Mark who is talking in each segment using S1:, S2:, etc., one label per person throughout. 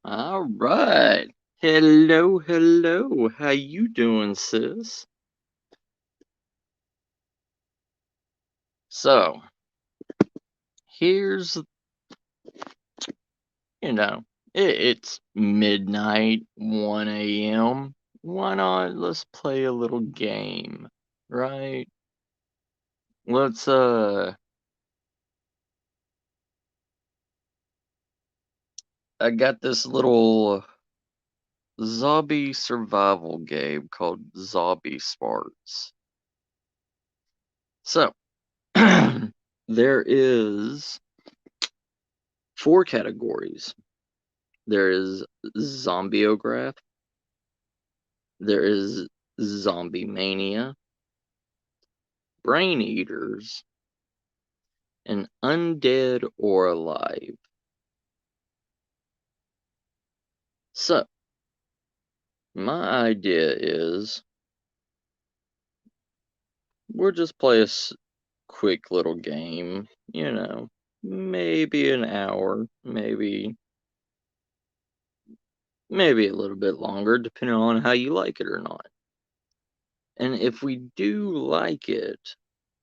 S1: All right. Hello, hello. How you doing, sis? So, here's, you know, it's midnight, 1 a.m. Why not? Let's play a little game, right? Let's, I got this little zombie survival game called Zombie Smarts. So, there is four categories. There is Zombiograph, there is Zombie Mania, Brain Eaters, and Undead or Alive. So, my idea is we'll just play a quick little game, maybe an hour, maybe a little bit longer, depending on how you like it or not. And if we do like it,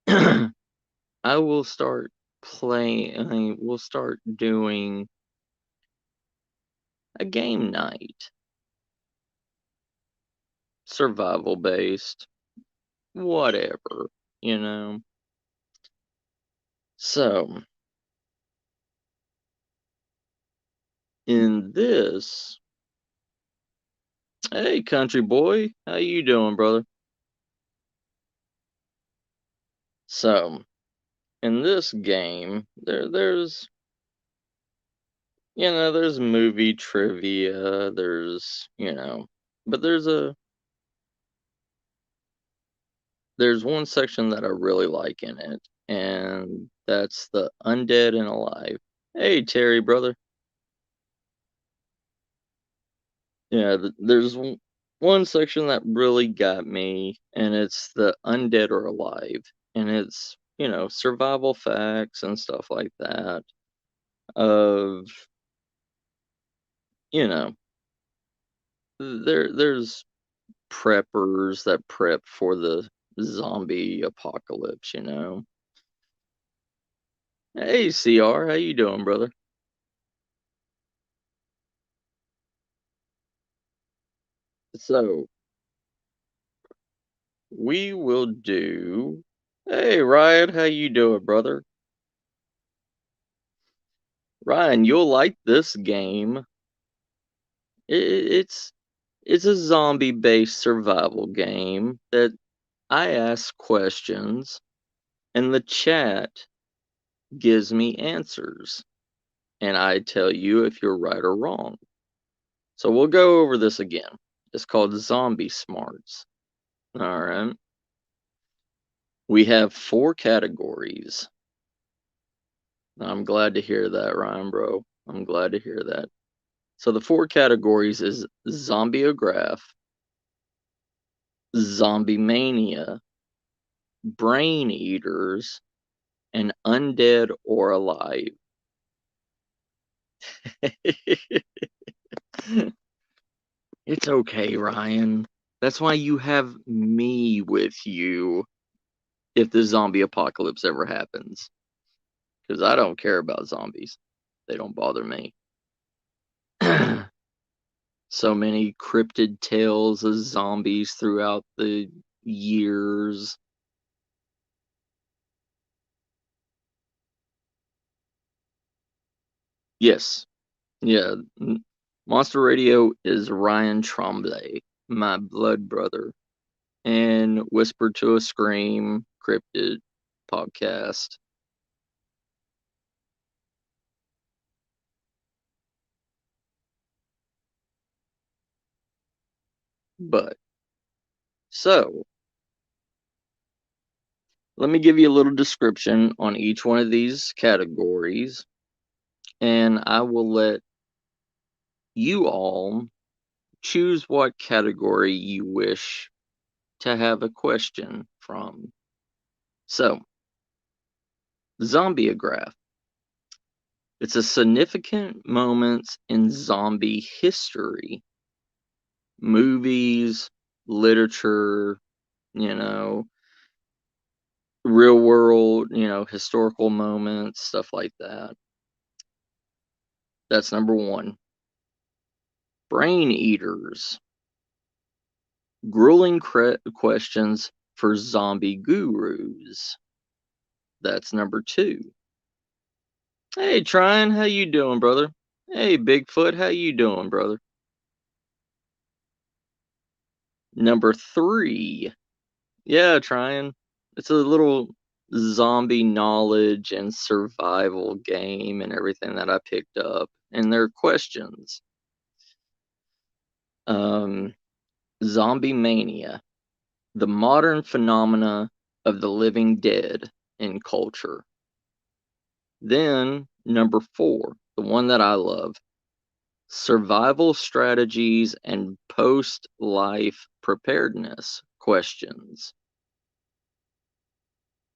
S1: I will start playing, we'll start doing a game night. Survival based, whatever, you know? So, in this, hey country boy, how you doing, brother? So, in this game, there's movie trivia, but there's one section that I really like in it, and that's the undead and alive. Hey, Terry, brother. Yeah, there's one section that really got me, and it's the undead or alive, and it's survival facts and stuff like that. Of you know, there's preppers that prep for the zombie apocalypse. Hey, CR, how you doing, brother? So we will do. Hey, Ryan, how you doing, brother? Ryan, you'll like this game. It's it's a zombie-based survival game that I ask questions and the chat gives me answers, and I tell you if you're right or wrong. So we'll go over this again. It's called Zombie Smarts. All right. We have four categories. I'm glad to hear that, Ryan, bro. I'm glad to hear that. So the four categories is Zombieograph, Zombie Mania, Brain Eaters, and Undead or Alive. It's okay, Ryan. That's why you have me with you if the zombie apocalypse ever happens. Because I don't care about zombies. They don't bother me. So many cryptid tales of zombies throughout the years. Yes. Yeah. Monster Radio is Ryan Tremblay, my blood brother, and Whisper to a Scream cryptid podcast. But so let me give you a little description on each one of these categories, and I will let you all choose what category you wish to have a question from. So, Zombieograph. It's a significant moments in zombie history, movies, literature, you know, real world, historical moments, stuff like that. That's number one. Brain eaters. Grueling questions for zombie gurus. That's number two. Hey, Tryon, how you doing, brother? Hey, Bigfoot, how you doing, brother? Number three. Yeah, Tryon. It's a little zombie knowledge and survival game and everything that I picked up. And their questions. Zombie mania. The modern phenomena of the living dead in culture. Then, number four, the one that I love, survival strategies and post-life preparedness questions.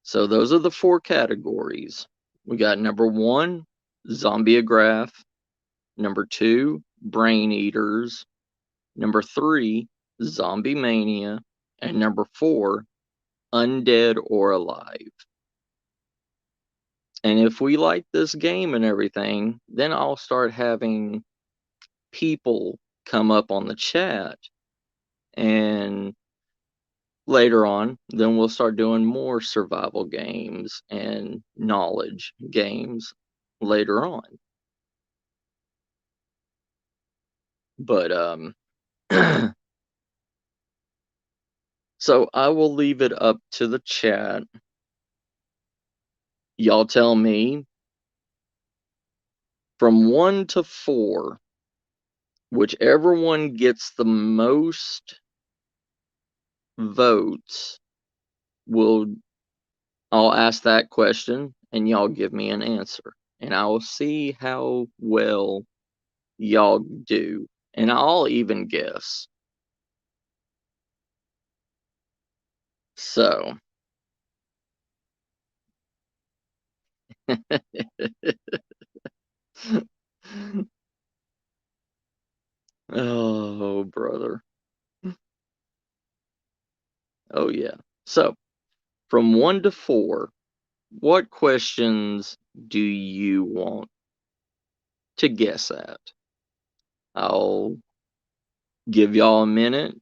S1: So those are the four categories. We got number one, zombieograph. Number two, brain eaters. Number three, zombie mania. And number four, undead or alive. And if we like this game and everything, then I'll start having people come up on the chat, and later on, then we'll start doing more survival games and knowledge games later on. But so I will leave it up to the chat. Y'all tell me from 1 to 4, whichever one gets the most votes, I'll ask that question and y'all give me an answer. And I will see how well y'all do. And I'll even guess. So. Oh, brother. Oh, yeah. So, from 1 to 4, what questions do you want to guess at? I'll give y'all a minute,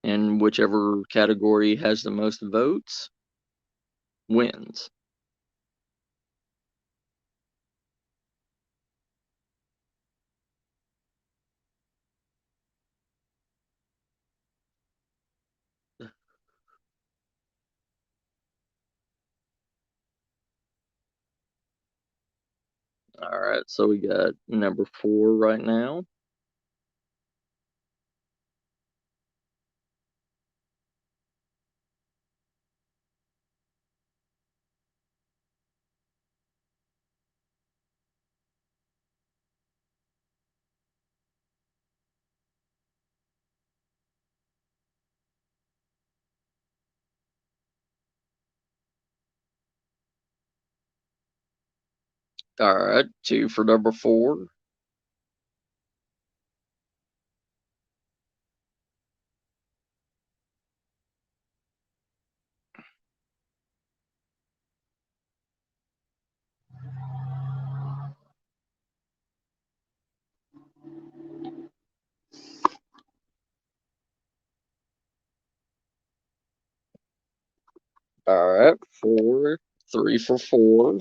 S1: and whichever category has the most votes wins. All right, so we got number 4 right now. All right, 2 for number 4. All right, 4, 3 for 4.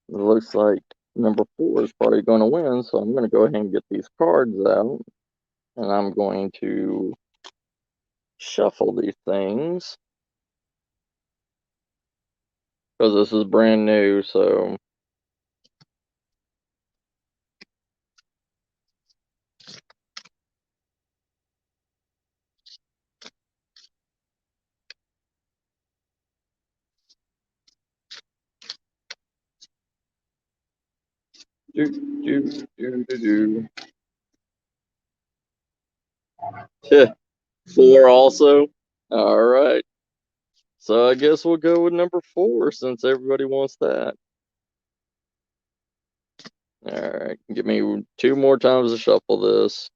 S1: It looks like number 4 is probably going to win, so I'm going to go ahead and get these cards out, and I'm going to shuffle these things because this is brand new, so. Do. 4 also. All right. So I guess we'll go with number 4 since everybody wants that. Alright, give me 2 more times to shuffle this.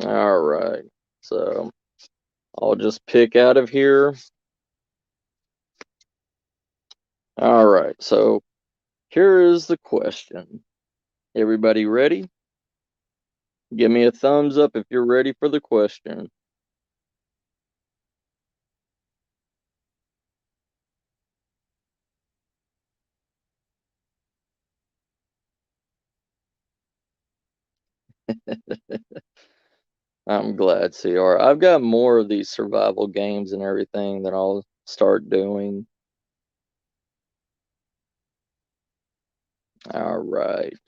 S1: Alright, so I'll just pick out of here. Alright, so here is the question. Everybody ready? Give me a thumbs up if you're ready for the question. I'm glad, CR. I've got more of these survival games and everything that I'll start doing. All right.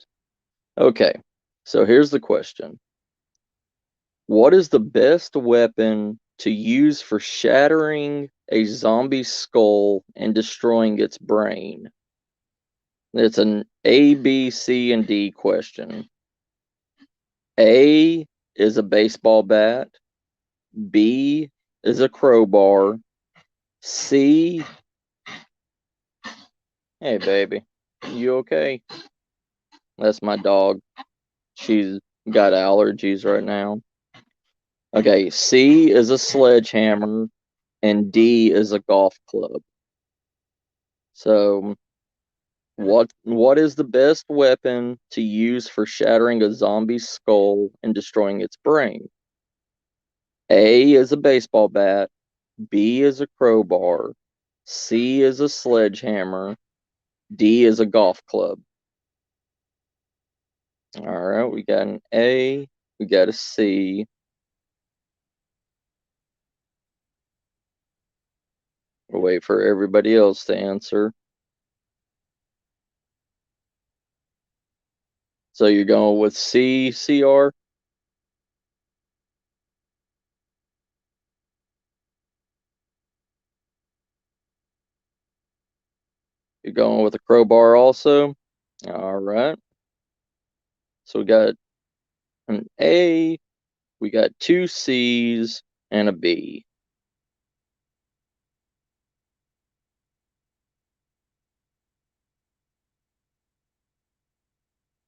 S1: Okay. So here's the question. What is the best weapon to use for shattering a zombie skull and destroying its brain? It's an A, B, C, and D question. A is a baseball bat. B is a crowbar. C, hey baby, you okay? That's my dog. She's got allergies right now. Okay, C is a sledgehammer and D is a golf club. So what is the best weapon to use for shattering a zombie's skull and destroying its brain? A is a baseball bat, B is a crowbar, C is a sledgehammer, D is a golf club. All right, we got an A, we got a C. We'll wait for everybody else to answer. So you're going with C, CR? You're going with a crowbar also? All right. So we got an A, we got 2 C's, and a B.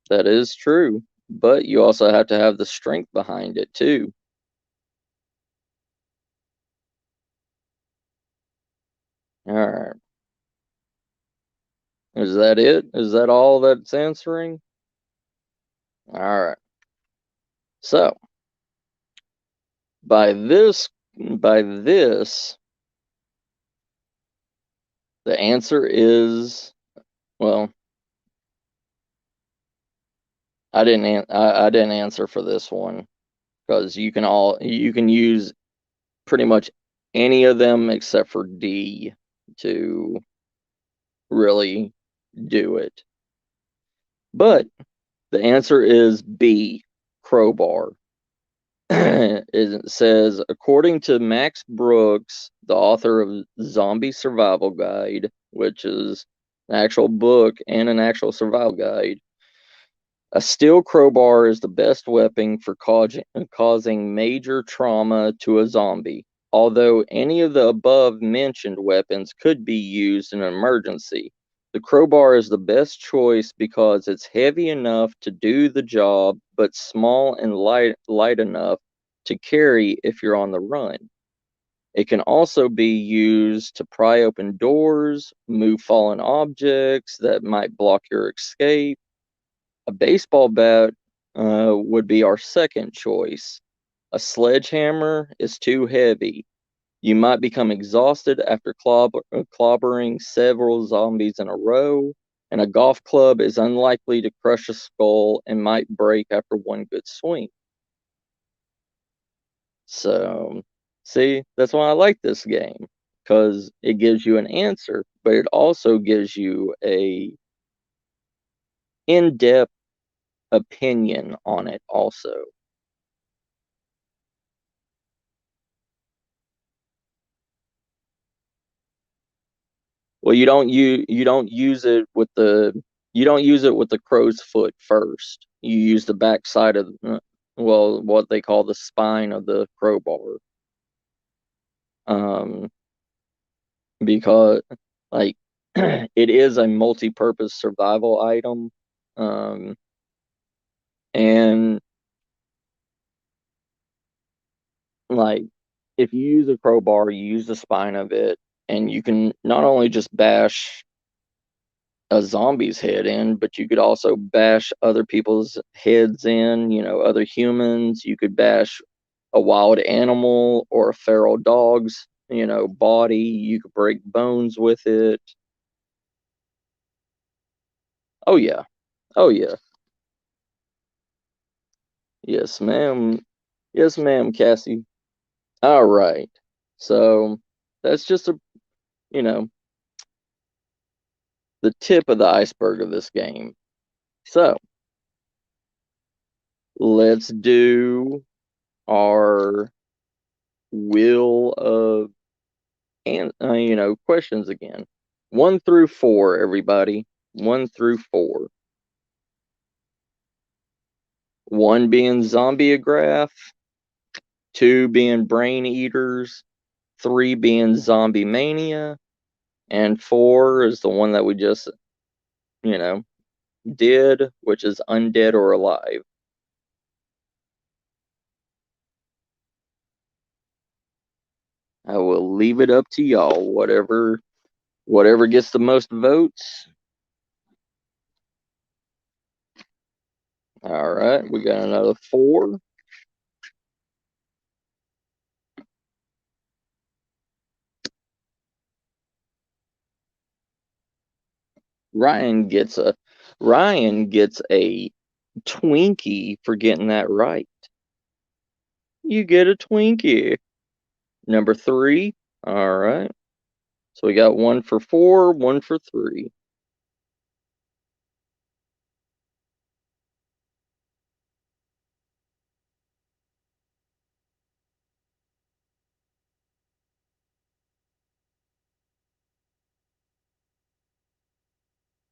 S1: That is true, but you also have to have the strength behind it too. All right. Is that it? Is that all that's answering? All right. So, by this, the answer is, well, I didn't answer for this one because you can use pretty much any of them except for D to really do it. But the answer is B, crowbar. It says, according to Max Brooks, the author of Zombie Survival Guide, which is an actual book and an actual survival guide, a steel crowbar is the best weapon for causing major trauma to a zombie. Although any of the above mentioned weapons could be used in an emergency, the crowbar is the best choice because it's heavy enough to do the job, but small and light enough to carry if you're on the run. It can also be used to pry open doors, move fallen objects that might block your escape. A baseball bat would be our second choice. A sledgehammer is too heavy. You might become exhausted after clobbering several zombies in a row, and a golf club is unlikely to crush a skull and might break after one good swing. So, see, that's why I like this game, because it gives you an answer, but it also gives you a in-depth opinion on it also. Well, you don't use it with the crow's foot first. You use the back side of well, what they call the spine of the crowbar. Um, because like it is a multi-purpose survival item. Um, and like if you use a crowbar, you use the spine of it, and you can not only just bash a zombie's head in, but you could also bash other people's heads in, other humans. You could bash a wild animal or a feral dog's, body. You could break bones with it. Oh yeah. Oh yeah. Yes, ma'am. Yes, ma'am, Cassie. All right. So that's just you know, the tip of the iceberg of this game. So let's do our wheel of and questions again. 1 through 4, everybody. 1 through 4. 1 being zombieograph, 2 being brain eaters, 3 being zombie mania, and 4 is the one that we just you know did, which is undead or alive. I will leave it up to y'all. Whatever gets the most votes. All right, we got another 4. Ryan gets a Twinkie for getting that right. You get a Twinkie. Number 3. All right. So we got 1 for 4, 1 for 3.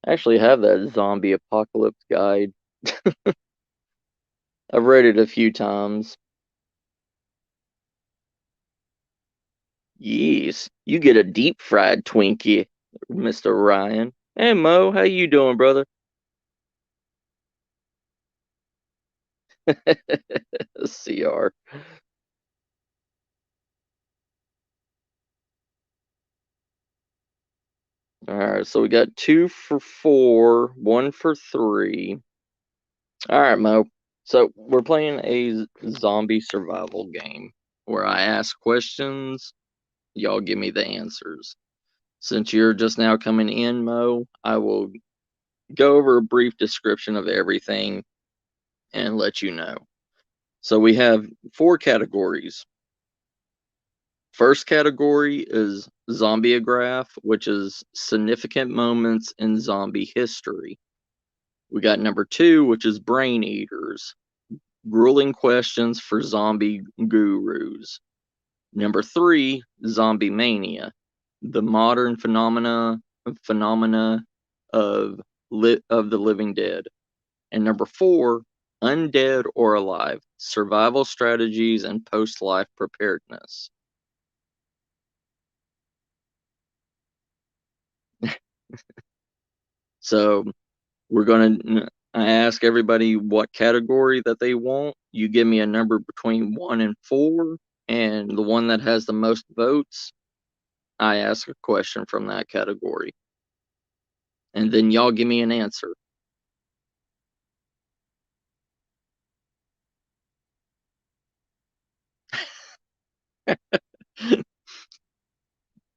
S1: I actually have that zombie apocalypse guide. I've read it a few times. Yes, you get a deep fried Twinkie, Mr. Ryan. Hey Mo, how you doing, brother? CR. All right, so we got 2 for 4, 1 for 3. All right, Mo. So we're playing a zombie survival game where I ask questions, y'all give me the answers. Since you're just now coming in, Mo, I will go over a brief description of everything and let you know. So we have 4 categories. First category is Zombieograph, which is significant moments in zombie history. We got number 2, which is Brain Eaters, grueling questions for zombie gurus. Number 3, Zombie Mania, the modern phenomena of of the living dead. And number 4, Undead or Alive, survival strategies and post-life preparedness. So I ask everybody what category that they want. You give me a number between 1 and 4, and the one that has the most votes, I ask a question from that category. And then y'all give me an answer.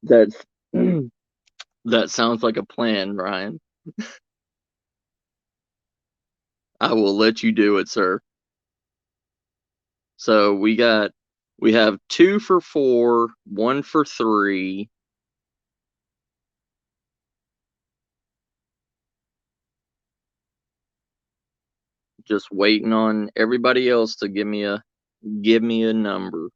S1: That's that sounds like a plan, Ryan. I will let you do it, sir. So we have 2 for 4, 1 for 3. Just waiting on everybody else to give me a number.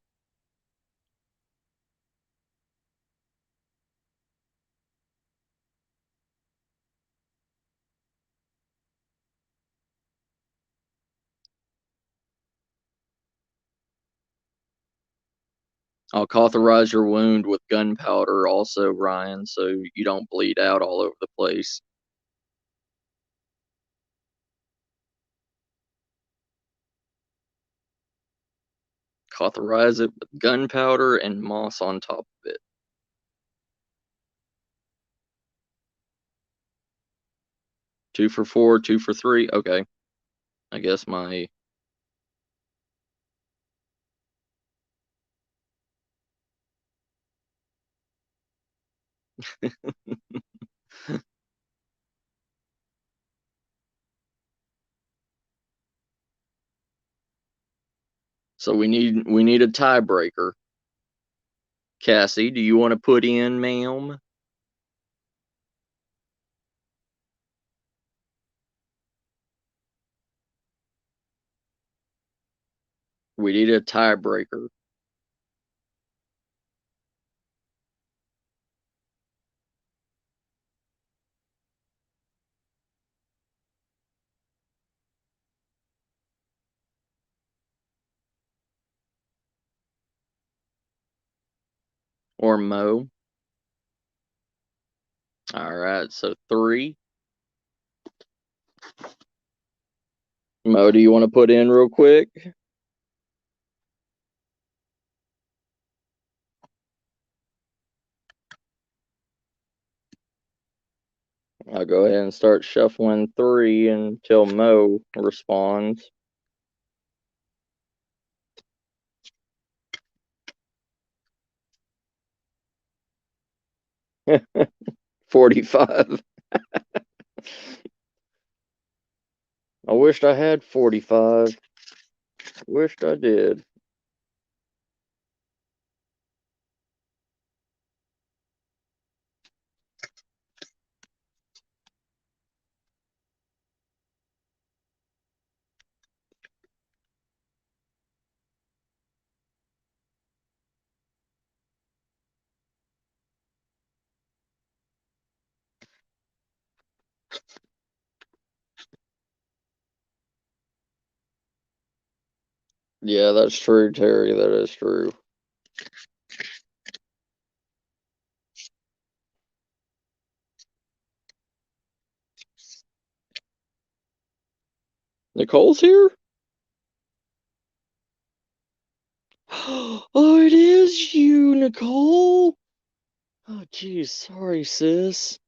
S1: I'll cauterize your wound with gunpowder also, Ryan, so you don't bleed out all over the place. Cauterize it with gunpowder and moss on top of it. Two for four, two for three. Okay. I guess my... So we need a tiebreaker. Cassie, do you want to put in, ma'am? We need a tiebreaker. Or Mo. All right, so three. Mo, do you want to put in real quick? I'll go ahead and start shuffling three until Mo responds. 45. I wished I had 45. Wished I did. Yeah, that's true, Terry. That is true. Nicole's here? Oh, it is you, Nicole. Oh, geez. Sorry, sis.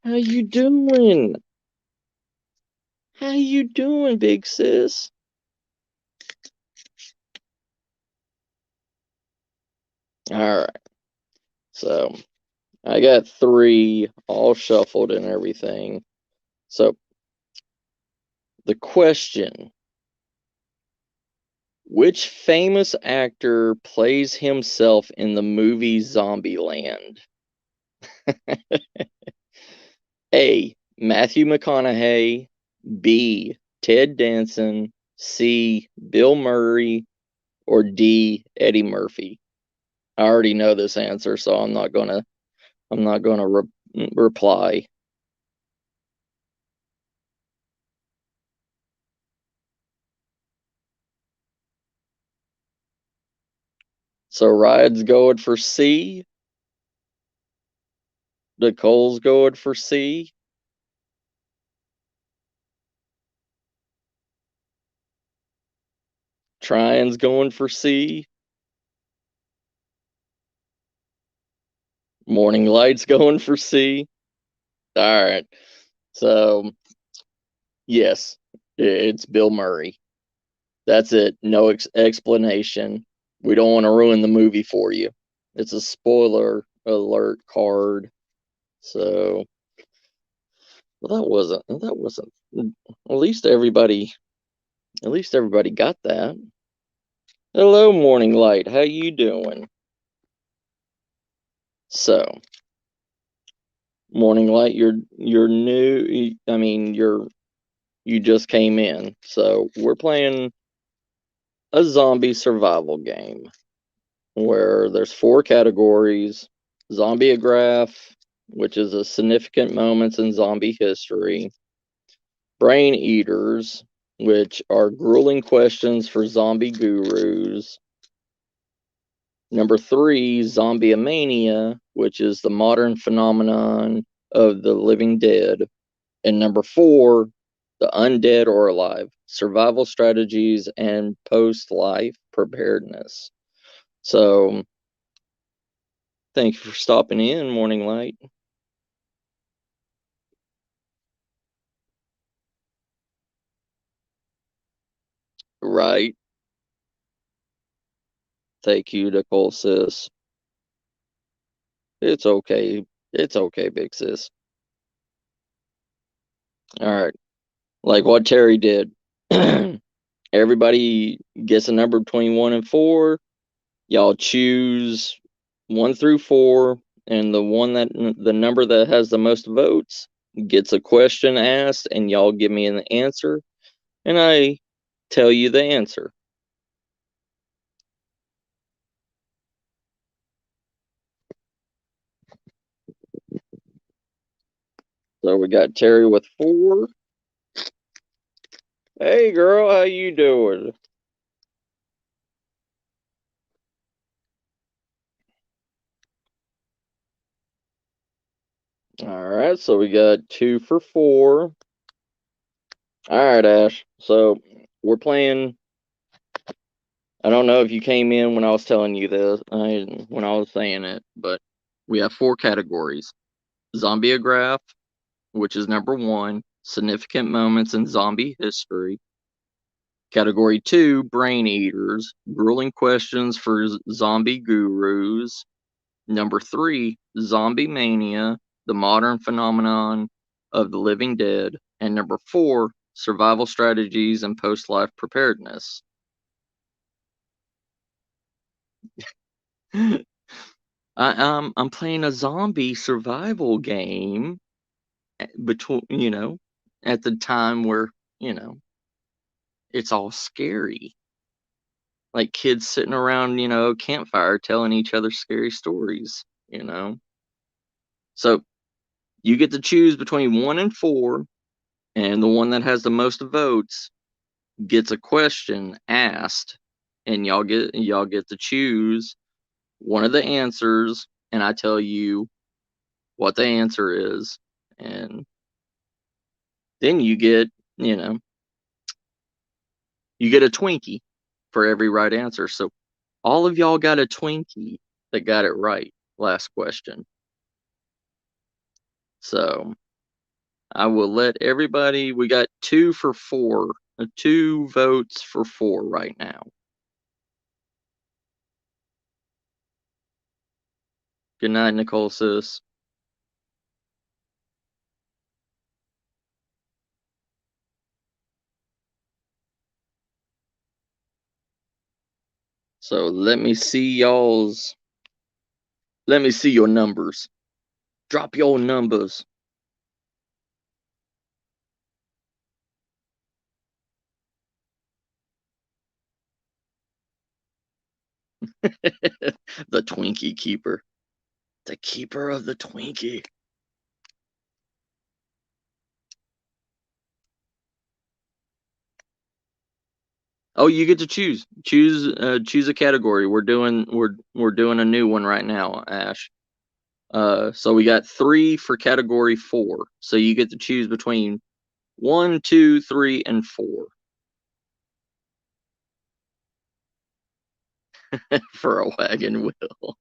S1: How you doing? How you doing, big sis? All right. So I got three all shuffled and everything. So the question, which famous actor plays himself in the movie Zombieland? A. Matthew McConaughey. B. Ted Danson. C. Bill Murray. Or D. Eddie Murphy. I already know this answer, so I'm not gonna reply. So Ride's going for C. Nicole's going for C. Trying's going for C. Morning Light's going for C. All right. So, yes, it's Bill Murray. That's it. No explanation. We don't want to ruin the movie for you. It's a spoiler alert card. So, well, that wasn't at least everybody got that. Hello, Morning Light. How you doing? So, Morning Light, you're new. I mean, you just came in. So, we're playing a zombie survival game where there's four categories: Zombieograph, which is a significant moments in zombie history; Brain Eaters, which are grueling questions for zombie gurus. Number 3, Zombieomania, which is the modern phenomenon of the living dead. And number 4, the undead or alive, survival strategies and post-life preparedness. So, thank you for stopping in, Morning Light. Right. Thank you, Nicole, sis. It's okay. It's okay, big sis. All right. Like what Terry did. Everybody gets a number between 1 and 4. Y'all choose 1 through 4, and the number that has the most votes gets a question asked, and y'all give me an answer, and I tell you the answer. So we got Terry with 4. Hey girl, how you doing? All right, so we got 2 for 4. All right, Ash. So we're playing. I don't know if you came in when I was telling you this, when I was saying it, but we have 4 categories: Zombieograph, which is number 1, significant moments in zombie history. Category 2, Brain Eaters, grueling questions for zombie gurus. Number 3, Zombie Mania, the modern phenomenon of the living dead. And number 4, survival strategies and post-life preparedness. I'm playing a zombie survival game between, at the time where, it's all scary. Like kids sitting around, campfire telling each other scary stories. So you get to choose between 1 and 4, and the one that has the most votes gets a question asked, and y'all get to choose one of the answers, and I tell you what the answer is, and then you know, you get a Twinkie for every right answer. So all of y'all got a Twinkie that got it right last question. So I will let everybody, we got 2 for 4, 2 votes for 4 right now. Good night, Nicole, sis. So let me see your numbers. Drop your numbers. The Twinkie keeper. The keeper of the Twinkie. Oh, you get to choose. Choose a category. We're doing a new one right now, Ash. So we got 3 for category 4. So you get to choose between 1, 2, 3, and 4 for a wagon wheel.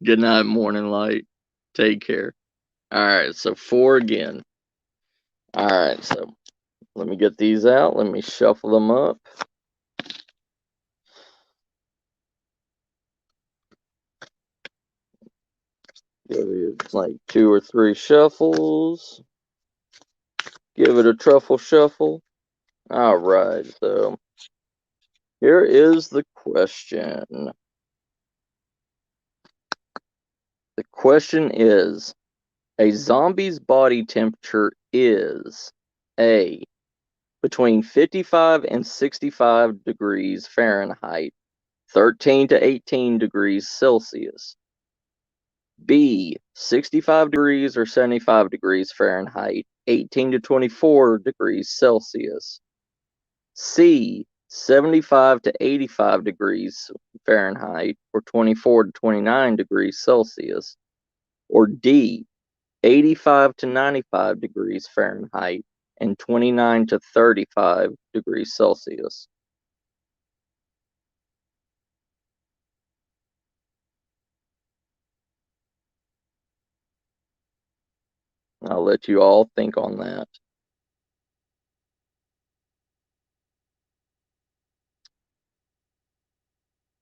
S1: Good night, morning light. Take care. All right, so 4 again. All right, so let me get these out. Let me shuffle them up. It's like 2 or 3 shuffles. Give it a truffle shuffle. All right, so here is the question. The question is, a zombie's body temperature is A, between 55 and 65 degrees Fahrenheit, 13 to 18 degrees Celsius. B, 65 degrees or 75 degrees Fahrenheit, 18 to 24 degrees Celsius. C, 75 to 85 degrees Fahrenheit, or 24 to 29 degrees Celsius. Or D, 85 to 95 degrees Fahrenheit and 29 to 35 degrees Celsius. I'll let you all think on that.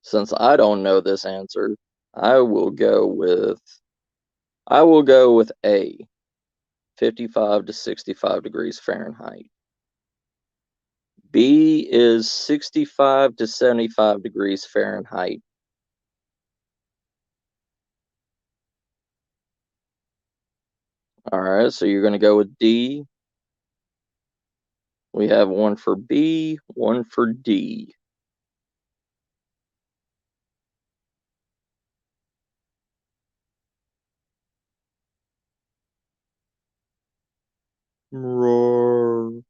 S1: Since I don't know this answer, I will go with A, 55 to 65 degrees Fahrenheit. B is 65 to 75 degrees Fahrenheit. All right, so you're going to go with D. We have one for B, one for D. Roar.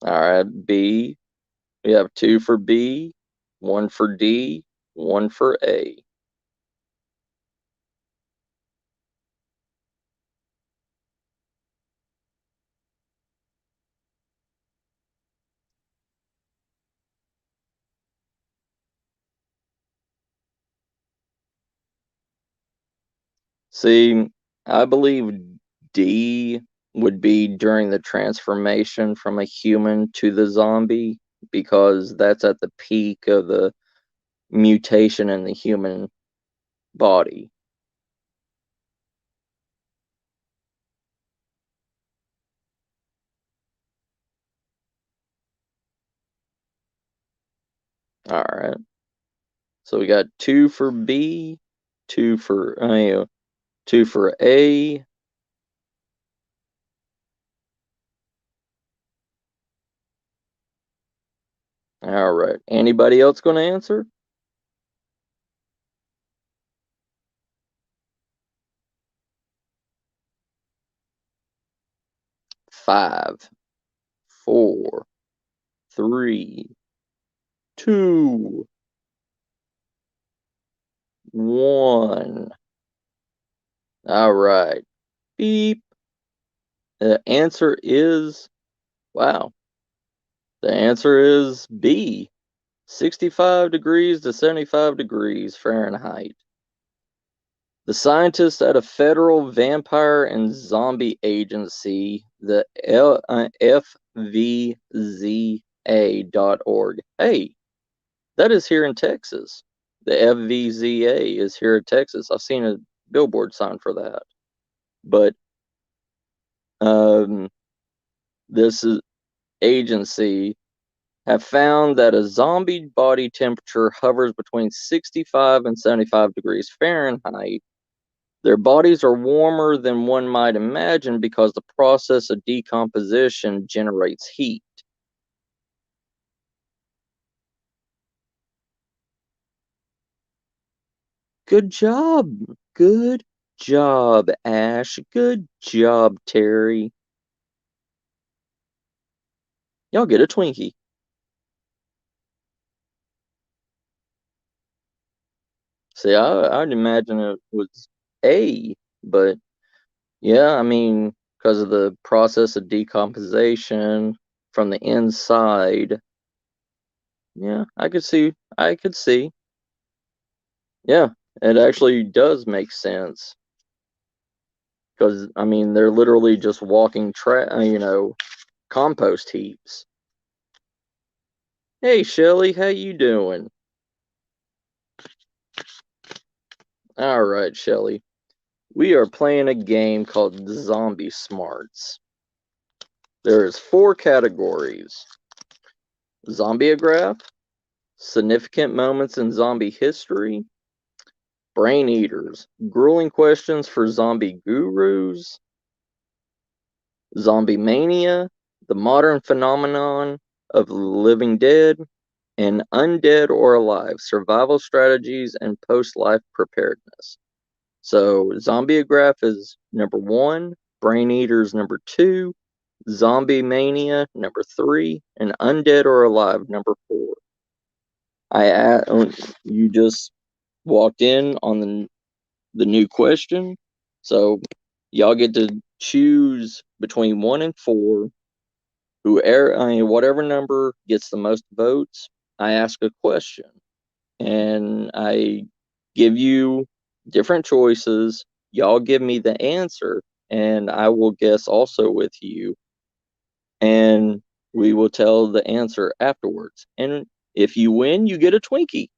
S1: All right, B. We have two for B, one for D, one for A. See, I believe D would be during the transformation from a human to the zombie, because that's at the peak of the mutation in the human body. All right. So we got two for B, two for two for A. All right. Anybody else going to answer? 5, 4, 3, 2, 1. All right. Beep. The answer is, wow. The answer is B, 65 degrees to 75 degrees Fahrenheit. The scientists at a federal vampire and zombie agency, the FVZA.org. Hey, that is here in Texas. The FVZA is here in Texas. I've seen a billboard sign for that. But this agency have found that a zombie body temperature hovers between 65 and 75 degrees Fahrenheit. Their bodies are warmer than one might imagine because the process of decomposition generates heat. Good job. Good job, Ash. Good job, Terry. Y'all get a Twinkie. See, I'd imagine it was A, but yeah, I mean, because of the process of decomposition from the inside. Yeah, I could see. I could see. Yeah, it actually does make sense. Because, I mean, they're literally just walking, compost heaps. Hey, Shelly, how you doing? All right, Shelly. We are playing a game called Zombie Smarts. There's 4 categories: Zombieograph, significant moments in zombie history, brain eaters, grueling questions for zombie gurus, zombie mania, the modern phenomenon of the living dead, and Undead or Alive, survival strategies and post-life preparedness. So Zombiegraph is number 1, Brain Eaters number 2, Zombie Mania number 3, and Undead or Alive number 4. You just walked in on the new question, so y'all get to choose between 1 and 4. Whatever number gets the most votes, I ask a question, and I give you different choices. Y'all give me the answer, and I will guess also with you, and we will tell the answer afterwards. And if you win, you get a Twinkie.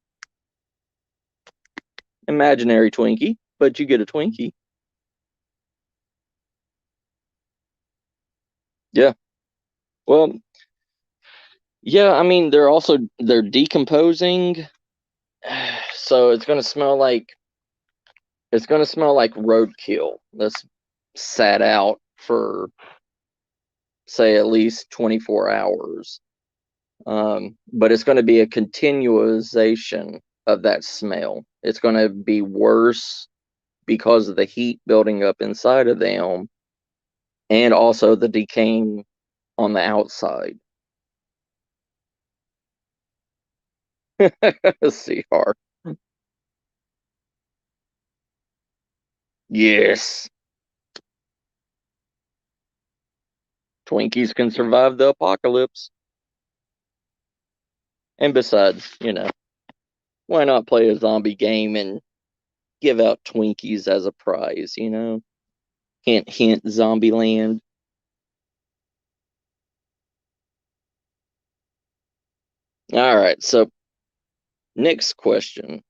S1: Imaginary Twinkie, but you get a Twinkie. Yeah. Well, yeah, I mean they're decomposing, so it's gonna smell like roadkill that's sat out for, say, at least 24 hours. But it's gonna be a continuation of that smell. It's gonna be worse because of the heat building up inside of them, and also the decaying on the outside. CR. Yes. Twinkies can survive the apocalypse. And besides, why not play a zombie game and give out Twinkies as a prize, Hint, hint, Zombieland. All right, so next question.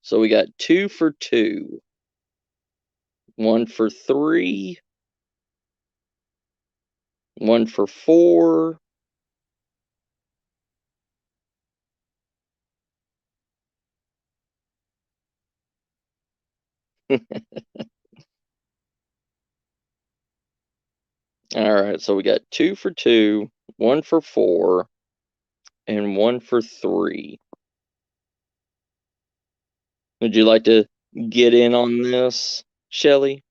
S1: So we got 2 for 2, 1 for 3, 1 for 4. All right, so we got 2 for 2, 1 for 4, and 1 for 3. Would you like to get in on this, Shelly?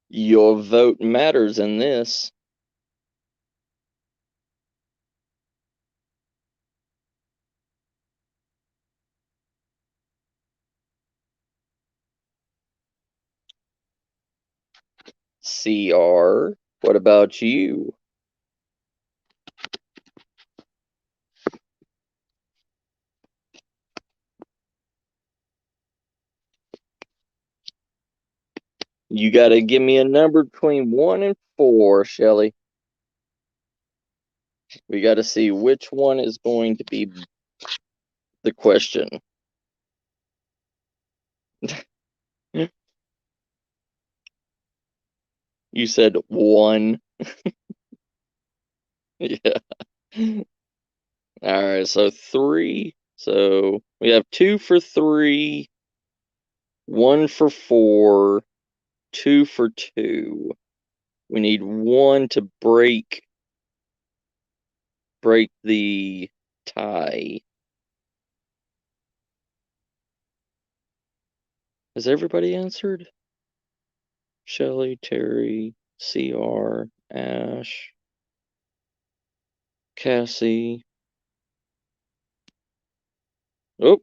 S1: Your vote matters in this. CR, what about you? You got to give me a number between 1 and 4, Shelly. We got to see which one is going to be the question. You said 1. Yeah. All right, so 3. So we have 2 for 3, 1 for 4, 2 for 2. We need 1 to break the tie. Has everybody answered? Shelly, Terry, CR, Ash, Cassie. Oh,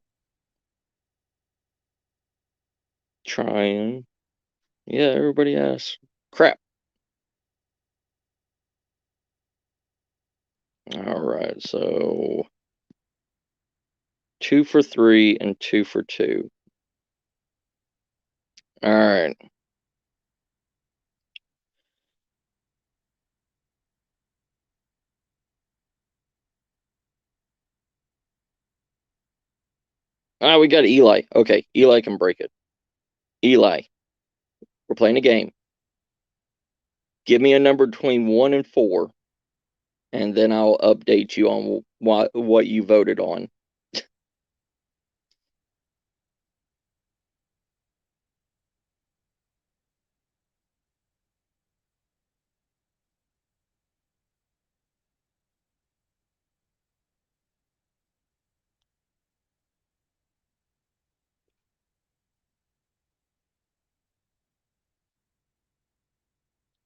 S1: trying. Yeah, everybody asked. Crap. All right, so 2 for 3 and 2 for 2. All right. Ah, we got Eli. Okay, Eli can break it. Eli, we're playing a game. Give me a number between 1 and 4, and then I'll update you on what you voted on.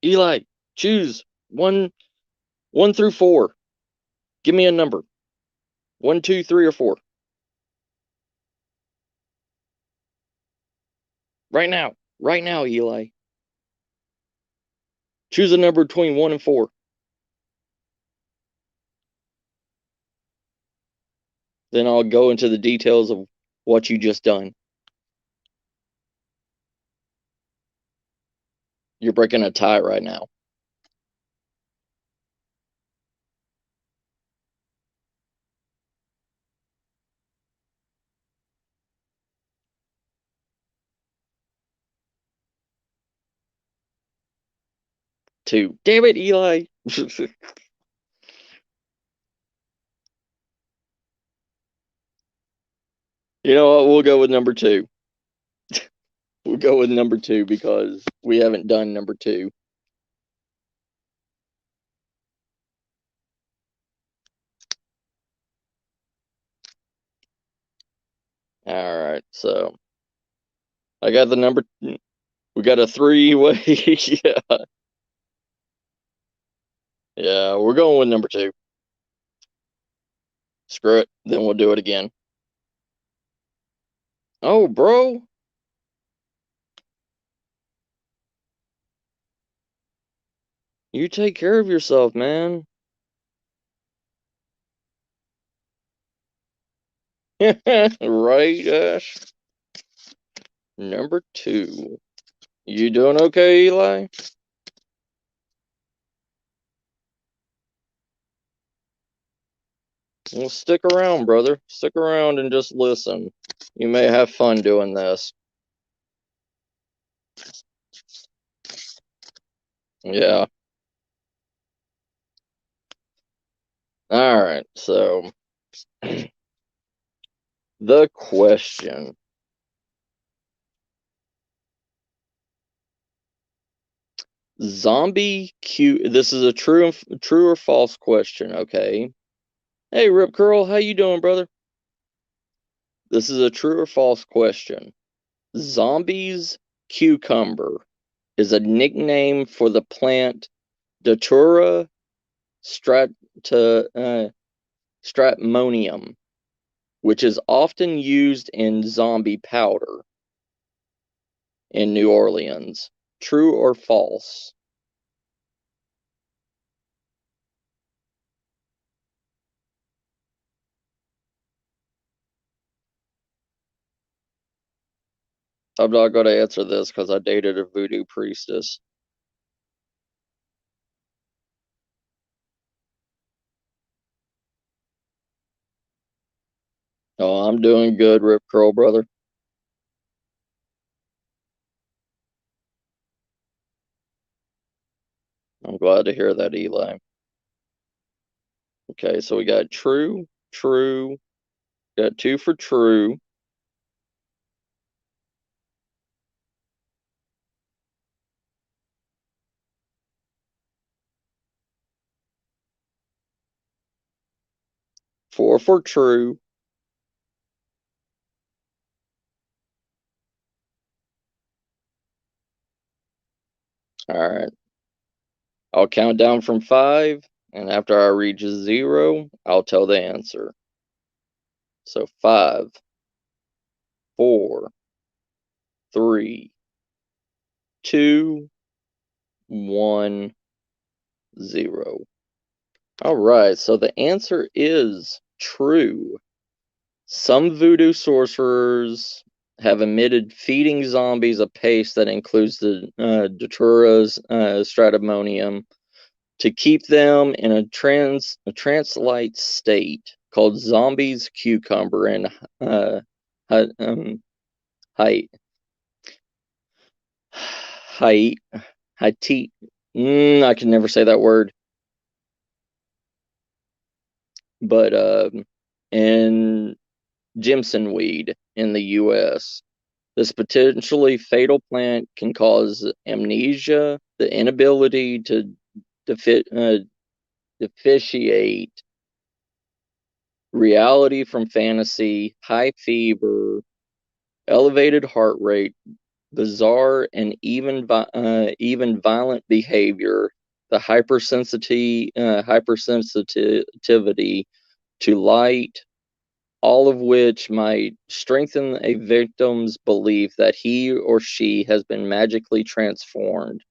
S1: Eli, choose one through 4. Give me a number. 1, 2, 3, or 4. Right now, Eli. Choose a number between 1 and 4. Then I'll go into the details of what you just done. You're breaking a tie right now. Two. Damn it, Eli. You know what? We'll go with number 2. We'll go with number 2 because we haven't done number 2. Alright, so I got the number. We got a 3-way. Yeah. Yeah, we're going with number 2. Screw it. Then we'll do it again. Oh, bro. You take care of yourself, man. Right, Ash? Number 2. You doing okay, Eli? Well, stick around, brother. Stick around and just listen. You may have fun doing this. Yeah. Alright, so the question. Zombie Q. This is a true or false question, okay? Hey, Rip Curl, how you doing, brother? This is a true or false question. Zombies cucumber is a nickname for the plant Datura stratmonium, which is often used in zombie powder in New Orleans. True or false? I'm not going to answer this because I dated a voodoo priestess. Oh, I'm doing good, Rip Curl, brother. I'm glad to hear that, Eli. Okay, so we got true, true, got 2 for true. Four for true. All right. I'll count down from 5, and after I reach 0, I'll tell the answer. So 5, 4, 3, 2, 1, 0. All right, so the answer is true. Some voodoo sorcerers have admitted feeding zombies a paste that includes the Datura's stratmonium to keep them in a trance-like state called zombies cucumber and height height height. I can never say that word, but and Jimson weed in the U.S. This potentially fatal plant can cause amnesia, the inability to differentiate reality from fantasy, high fever, elevated heart rate, bizarre, and even violent behavior, the hypersensitivity to light, all of which might strengthen a victim's belief that he or she has been magically transformed.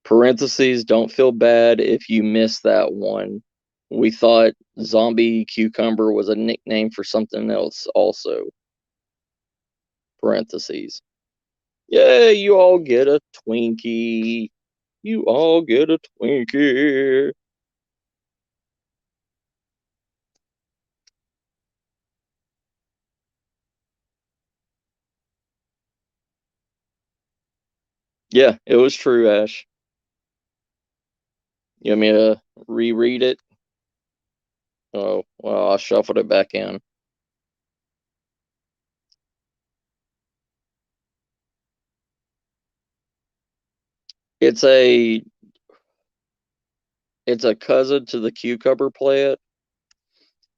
S1: Parentheses, don't feel bad if you missed that one. We thought zombie cucumber was a nickname for something else also. Parentheses. Yeah, you all get a Twinkie. You all get a Twinkie. Yeah, it was true, Ash. You want me to reread it? Oh, well, I shuffled it back in. It's a it's a cousin to the cucumber plant.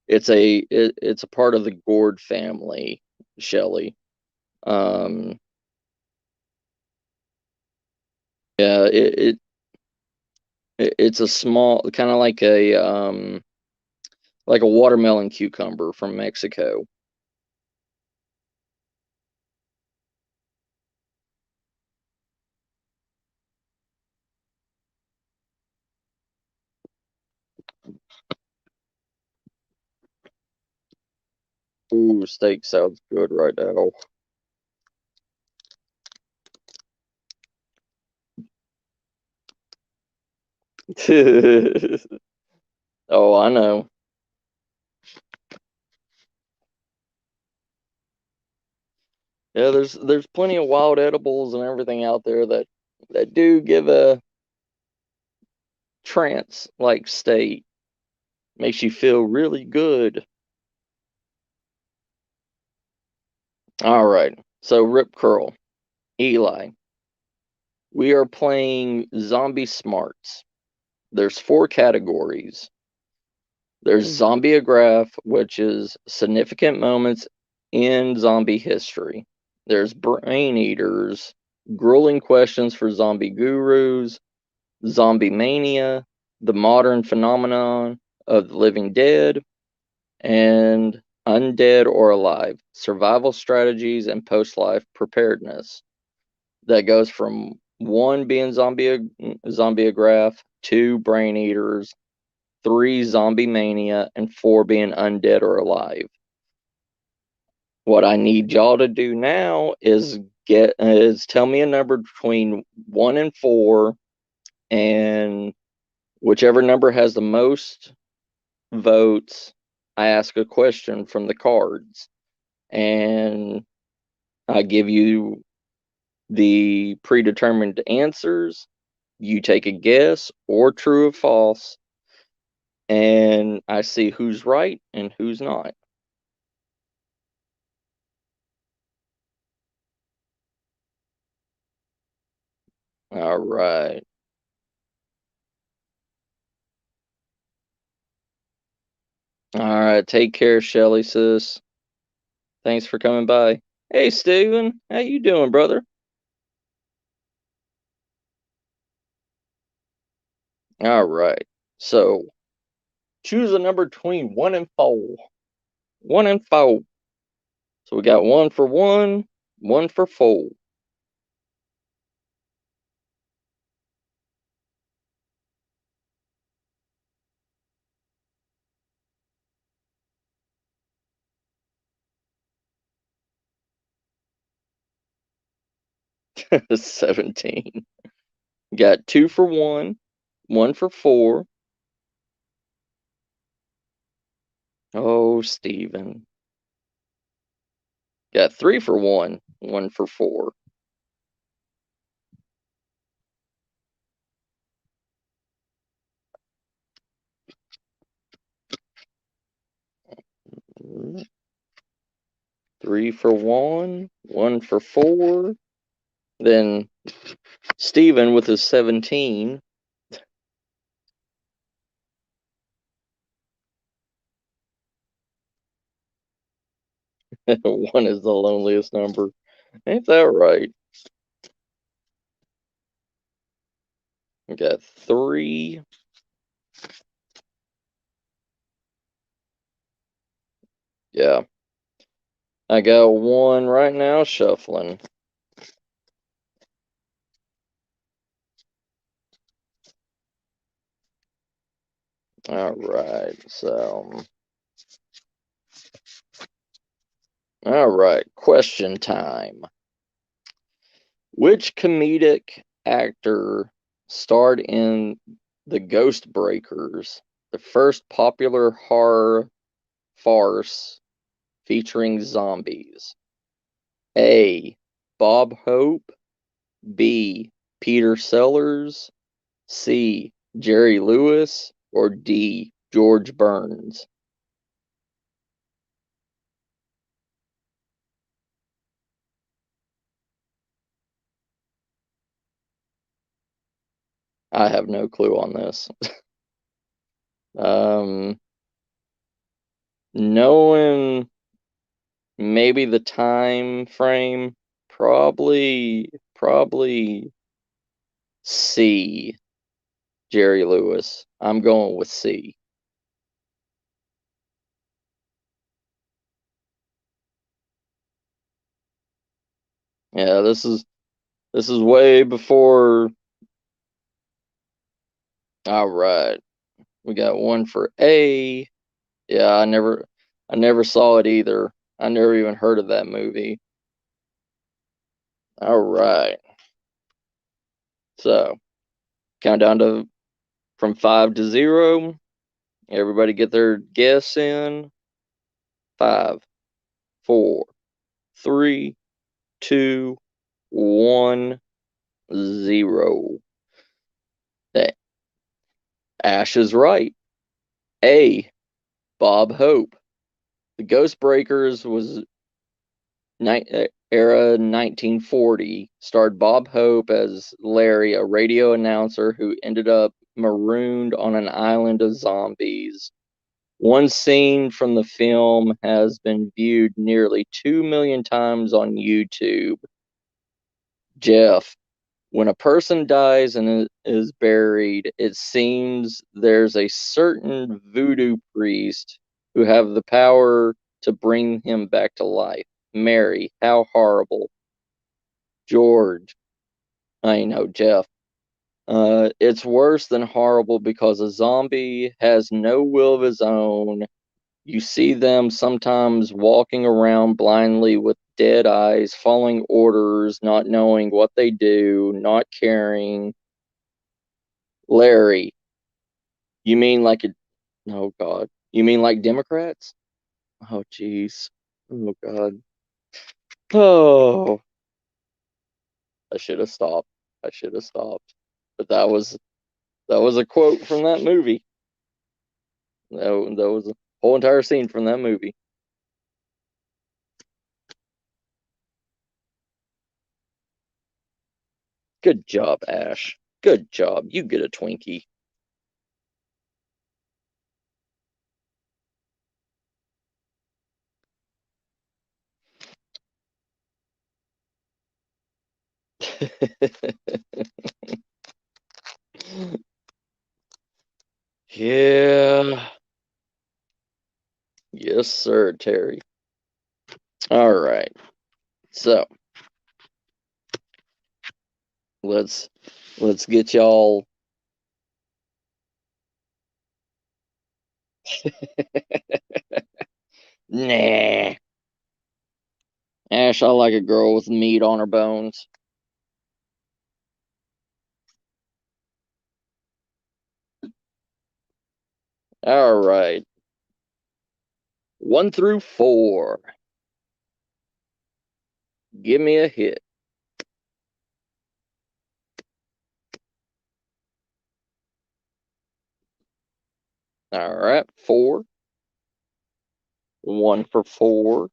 S1: It's a part of the gourd family, Shelley. Um, yeah, it's a small, kind of like a watermelon cucumber from Mexico. Ooh, steak sounds good right now. Oh, I know. Yeah, there's plenty of wild edibles and everything out there that do give a trance like state. Makes you feel really good. All right. So Rip Curl, Eli, we are playing Zombie Smarts. There's 4 categories. There's Zombieograph, which is significant moments in zombie history. There's Brain Eaters, grueling questions for zombie gurus, Zombie Mania, the modern phenomenon of the living dead, and Undead or Alive, survival strategies and post-life preparedness. That goes from 1 being Zombieograph, 2 Brain Eaters, 3 Zombie Mania, and 4 being Undead or Alive. What I need y'all to do now is tell me a number between 1 and 4, and whichever number has the most votes, I ask a question from the cards, and I give you the predetermined answers. You take a guess or true or false, and I see who's right and who's not. All right. All right. Take care, Shelly, sis. Thanks for coming by. Hey, Steven. How you doing, brother? All right. So choose a number between 1 and 4. 1 and 4. So we got 1 for 1, 1 for 4. That's 17. Got 2 for 1, 1 for 4. Oh, Steven. Got 3 for 1, 1 for 4. 3 for 1, 1 for 4. Then Steven with his 17. 1 is the loneliest number. Ain't that right? We got 3. Yeah. I got 1 right now shuffling. Alright, alright, question time. Which comedic actor starred in The Ghost Breakers, the first popular horror farce featuring zombies? A. Bob Hope. B. Peter Sellers. C. Jerry Lewis. Or D. George Burns? I have no clue on this. Um, knowing maybe the time frame, probably C. Jerry Lewis. I'm going with C. Yeah, this is way before. All right, we got 1 for A. Yeah, I never saw it either. I never even heard of that movie. All right, so countdown to from 5 to 0. Everybody get their guess in. 5, 4, 3, 2, 1, 0. That Ash is right. A. Bob Hope. The Ghost Breakers was era 1940. Starred Bob Hope as Larry, a radio announcer who ended up marooned on an island of zombies. One scene from the film has been viewed nearly 2 million times on YouTube. Jeff, when a person dies and is buried, it seems there's a certain voodoo priest who have the power to bring him back to life. Mary, how horrible. George, I know, Jeff. It's worse than horrible because a zombie has no will of his own. You see them sometimes walking around blindly with dead eyes, following orders, not knowing what they do, not caring. Larry, you mean like a. Oh, God. You mean like Democrats? Oh, jeez. Oh, God. Oh, I should have stopped. I should have stopped. But that was a quote from that movie. That was a whole entire scene from that movie. Good job, Ash. Good job. You get a Twinkie. Yeah. Yes, sir, Terry. All right. So let's let's get y'all. Nah. Ash, I like a girl with meat on her bones. All right. 1 through 4. Give me a hit. All right. 4. 1 for 4.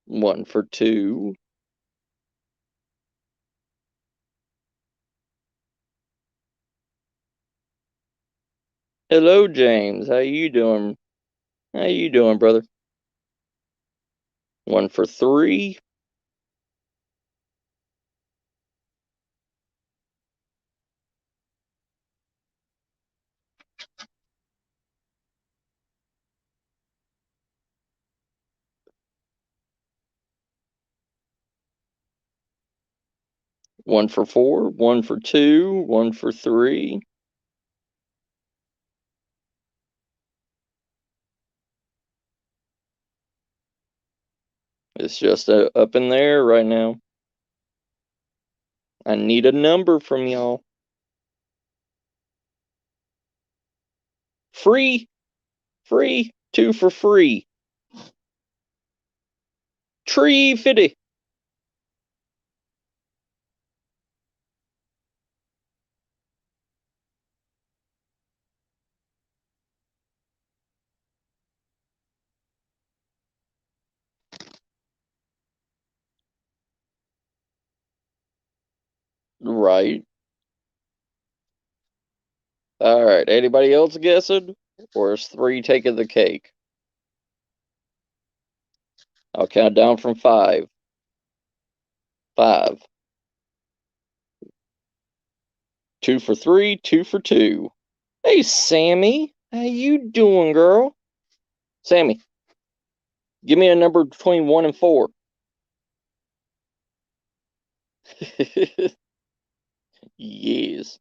S1: 1 for 2. Hello, James. How you doing? How you doing, brother? 1 for 3. One for 4, 1 for 2, 1 for 3. It's just up in there right now. I need a number from y'all. Free! Free! 2 for free. Tree 50. Right. Alright, anybody else guessing? Or is 3 taking the cake? I'll count down from 5. 5. 2 for 3, 2 for 2. Hey, Sammy. How you doing, girl? Sammy, give me a number between 1 and 4. Yes.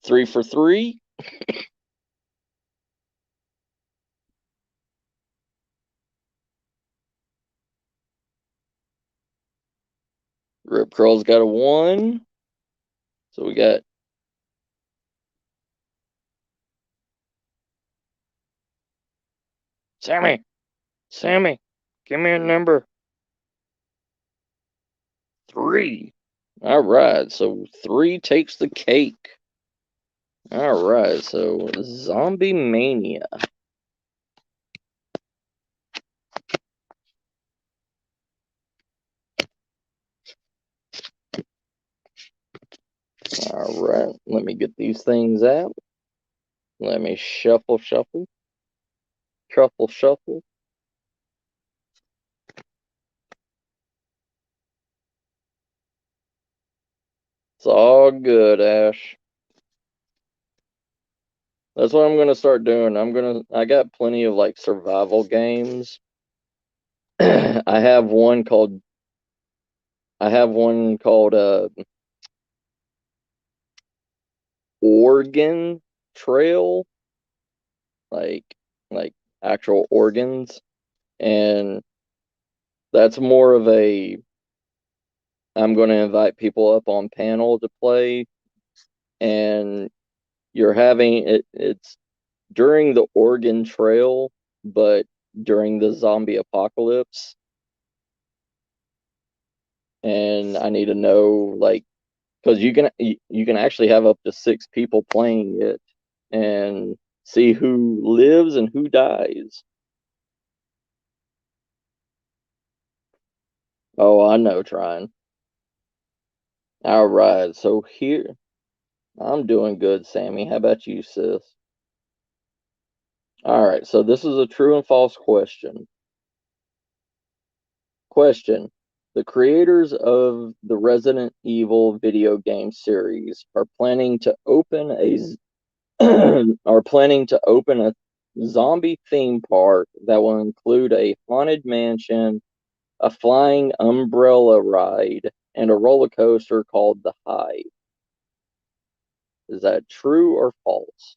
S1: 3 for 3. Rip Curl's got a 1. So we got Sammy. Sammy, give me a number. 3. All right. So 3 takes the cake. All right. So Zombie Mania. All right. Let me get these things out. Let me shuffle, shuffle. Truffle, shuffle. It's all good, Ash. That's what I'm gonna start doing. I got plenty of like survival games. I have one called Oregon Trail, like like actual organs, and that's more of a I'm going to invite people up on panel to play, and you're having it's during the Oregon Trail, but during the zombie apocalypse, and I need to know like because you can actually have up to 6 people playing it and see who lives and who dies. Oh, I know, trying. All right, so here I'm doing good, Sammy. How about you, sis? All right, so this is a true and false question. Question: the creators of the Resident Evil video game series are planning to open a zombie theme park that will include a haunted mansion, a flying umbrella ride, and a roller coaster called the Hive. Is that true or false?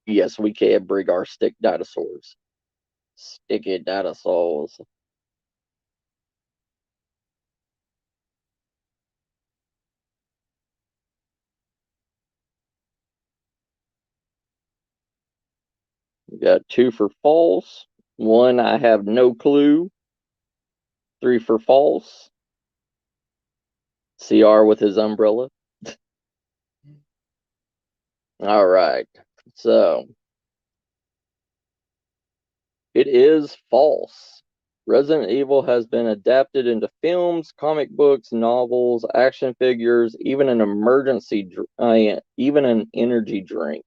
S1: Yes, we can bring our stick dinosaurs. Sticky dinosaurs. We got 2 for false. 1, I have no clue. 3 for false. CR with his umbrella. All right. So it is false. Resident Evil has been adapted into films, comic books, novels, action figures, even even an energy drink.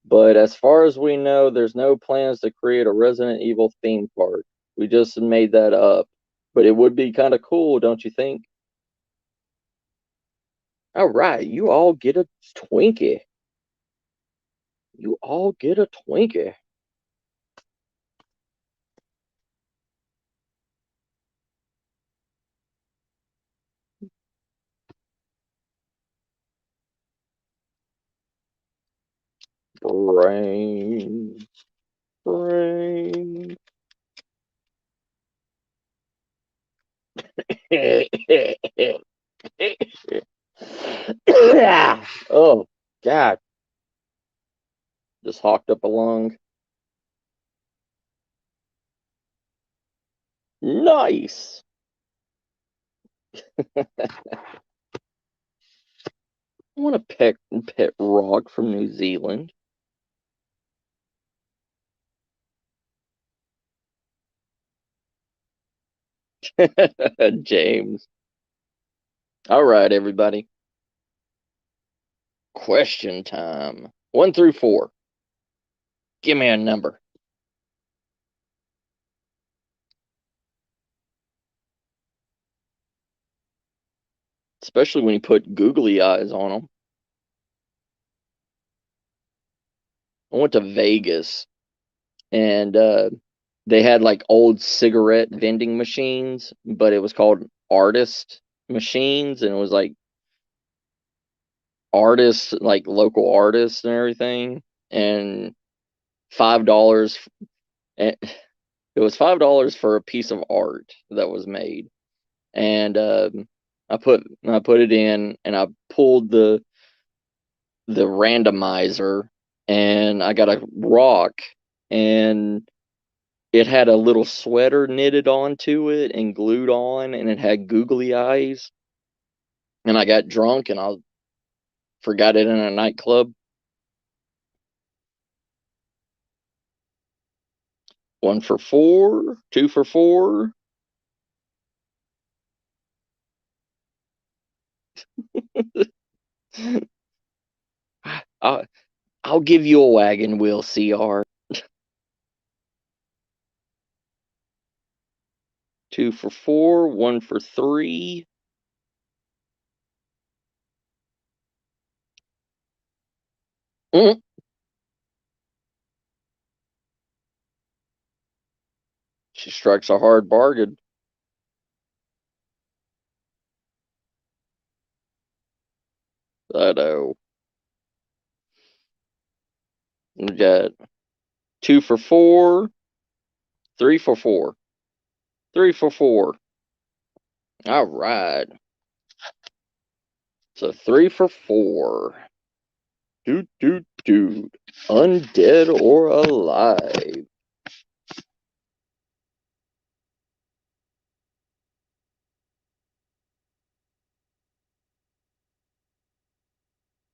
S1: But as far as we know, there's no plans to create a Resident Evil theme park. We just made that up. But it would be kind of cool, don't you think? All right, you all get a Twinkie. You all get a Twinkie. Brain. Brain. Oh, God. Just hawked up a lung. Nice. I want a pet rock from New Zealand. James. All right, everybody. Question time. 1 through 4. Give me a number. Especially when you put googly eyes on them. I went to Vegas and they had like old cigarette vending machines, but it was called artist machines, and it was like artists, like local artists and everything, and $5. It was $5 for a piece of art that was made, and I put it in, and I pulled the randomizer, and I got a rock, and it had a little sweater knitted onto it and glued on, and it had googly eyes. And I got drunk, and I forgot it in a nightclub. 1 for 4, 2 for 4. I'll, I'll give you a wagon wheel, CR. 2 for 4, 1 for 3. Mm. She strikes a hard bargain. I know. We got 2 for 4, 3 for 4, 3 for 4. All right. So 3 for 4. Doot, doot, doot. Undead or alive?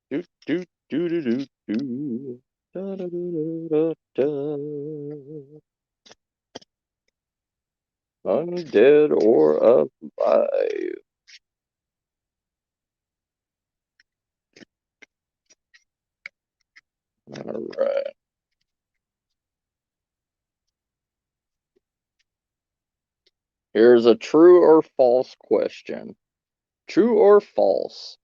S1: Doot, doot, doot, doot, doot. Da, da, da, da, da. Undead or alive? All right. Here's a true or false question. True or false?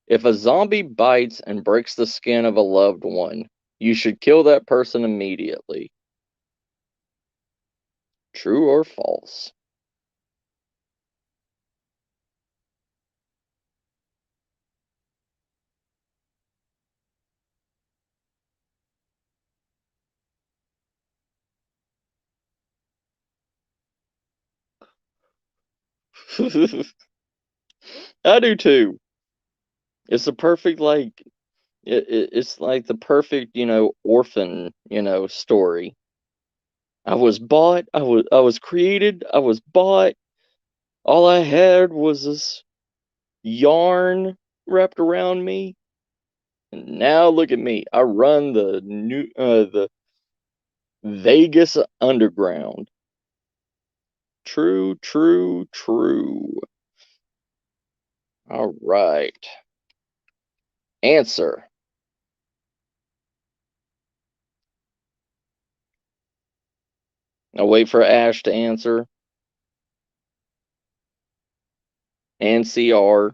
S1: If a zombie bites and breaks the skin of a loved one, you should kill that person immediately. True or false? I do too. It's the perfect, like, it's like the perfect, orphan, story. I was bought, I was created, I was bought. All I had was this yarn wrapped around me. And now look at me. I run the Vegas underground. True, true, true. All right. Answer. I'll wait for Ash to answer. And CR.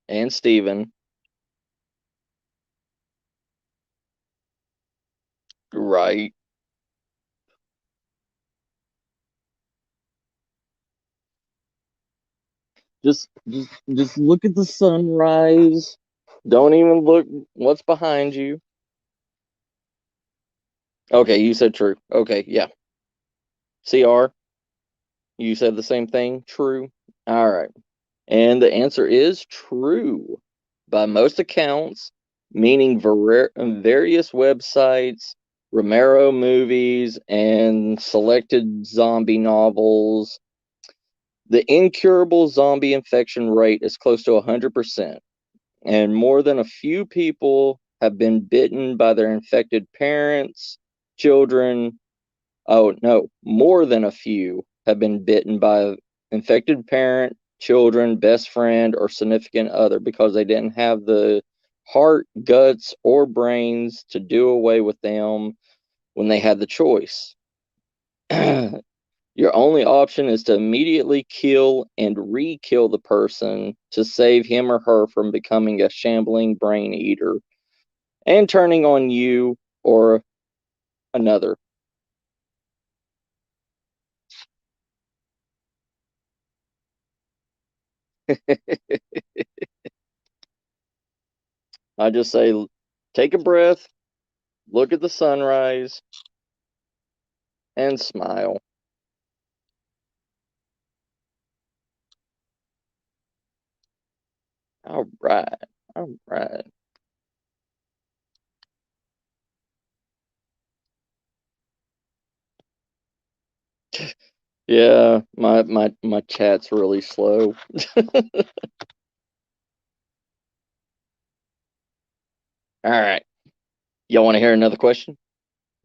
S1: And Steven. Right. Just look at the sunrise. Don't even look what's behind you. Okay, you said true. Okay, yeah. CR, you said the same thing. True. All right. And the answer is true. By most accounts, meaning various websites, Romero movies, and selected zombie novels, the incurable zombie infection rate is close to 100%, and more than a few people have been bitten by their infected parents, children. Oh, no, more than a few have been bitten by an infected parent, children, best friend, or significant other because they didn't have the heart, guts, or brains to do away with them when they had the choice. Your only option is to immediately kill and re-kill the person to save him or her from becoming a shambling brain eater and turning on you or another. I just say, take a breath, look at the sunrise, and smile. All right. All right. Yeah, my chat's really slow. All right. Y'all want to hear another question?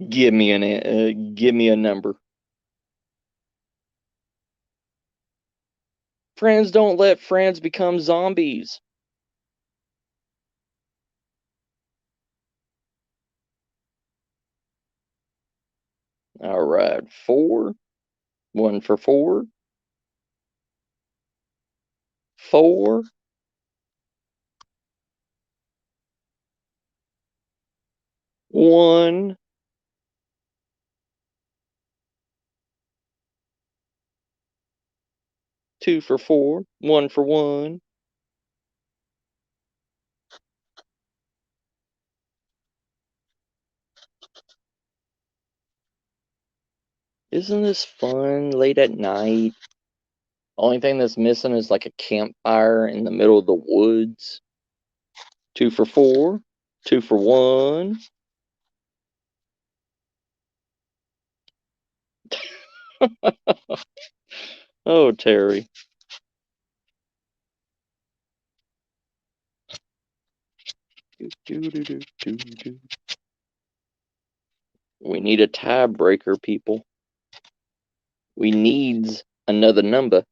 S1: Give me a number. Friends don't let friends become zombies. All right. 4. 1 for 4. 4. 1. 2 for 4. 1 for 1. Isn't this fun late at night? Only thing that's missing is like a campfire in the middle of the woods. 2 for 4. 2 for 1. Oh, Terry. We need a tiebreaker, people. We needs another number.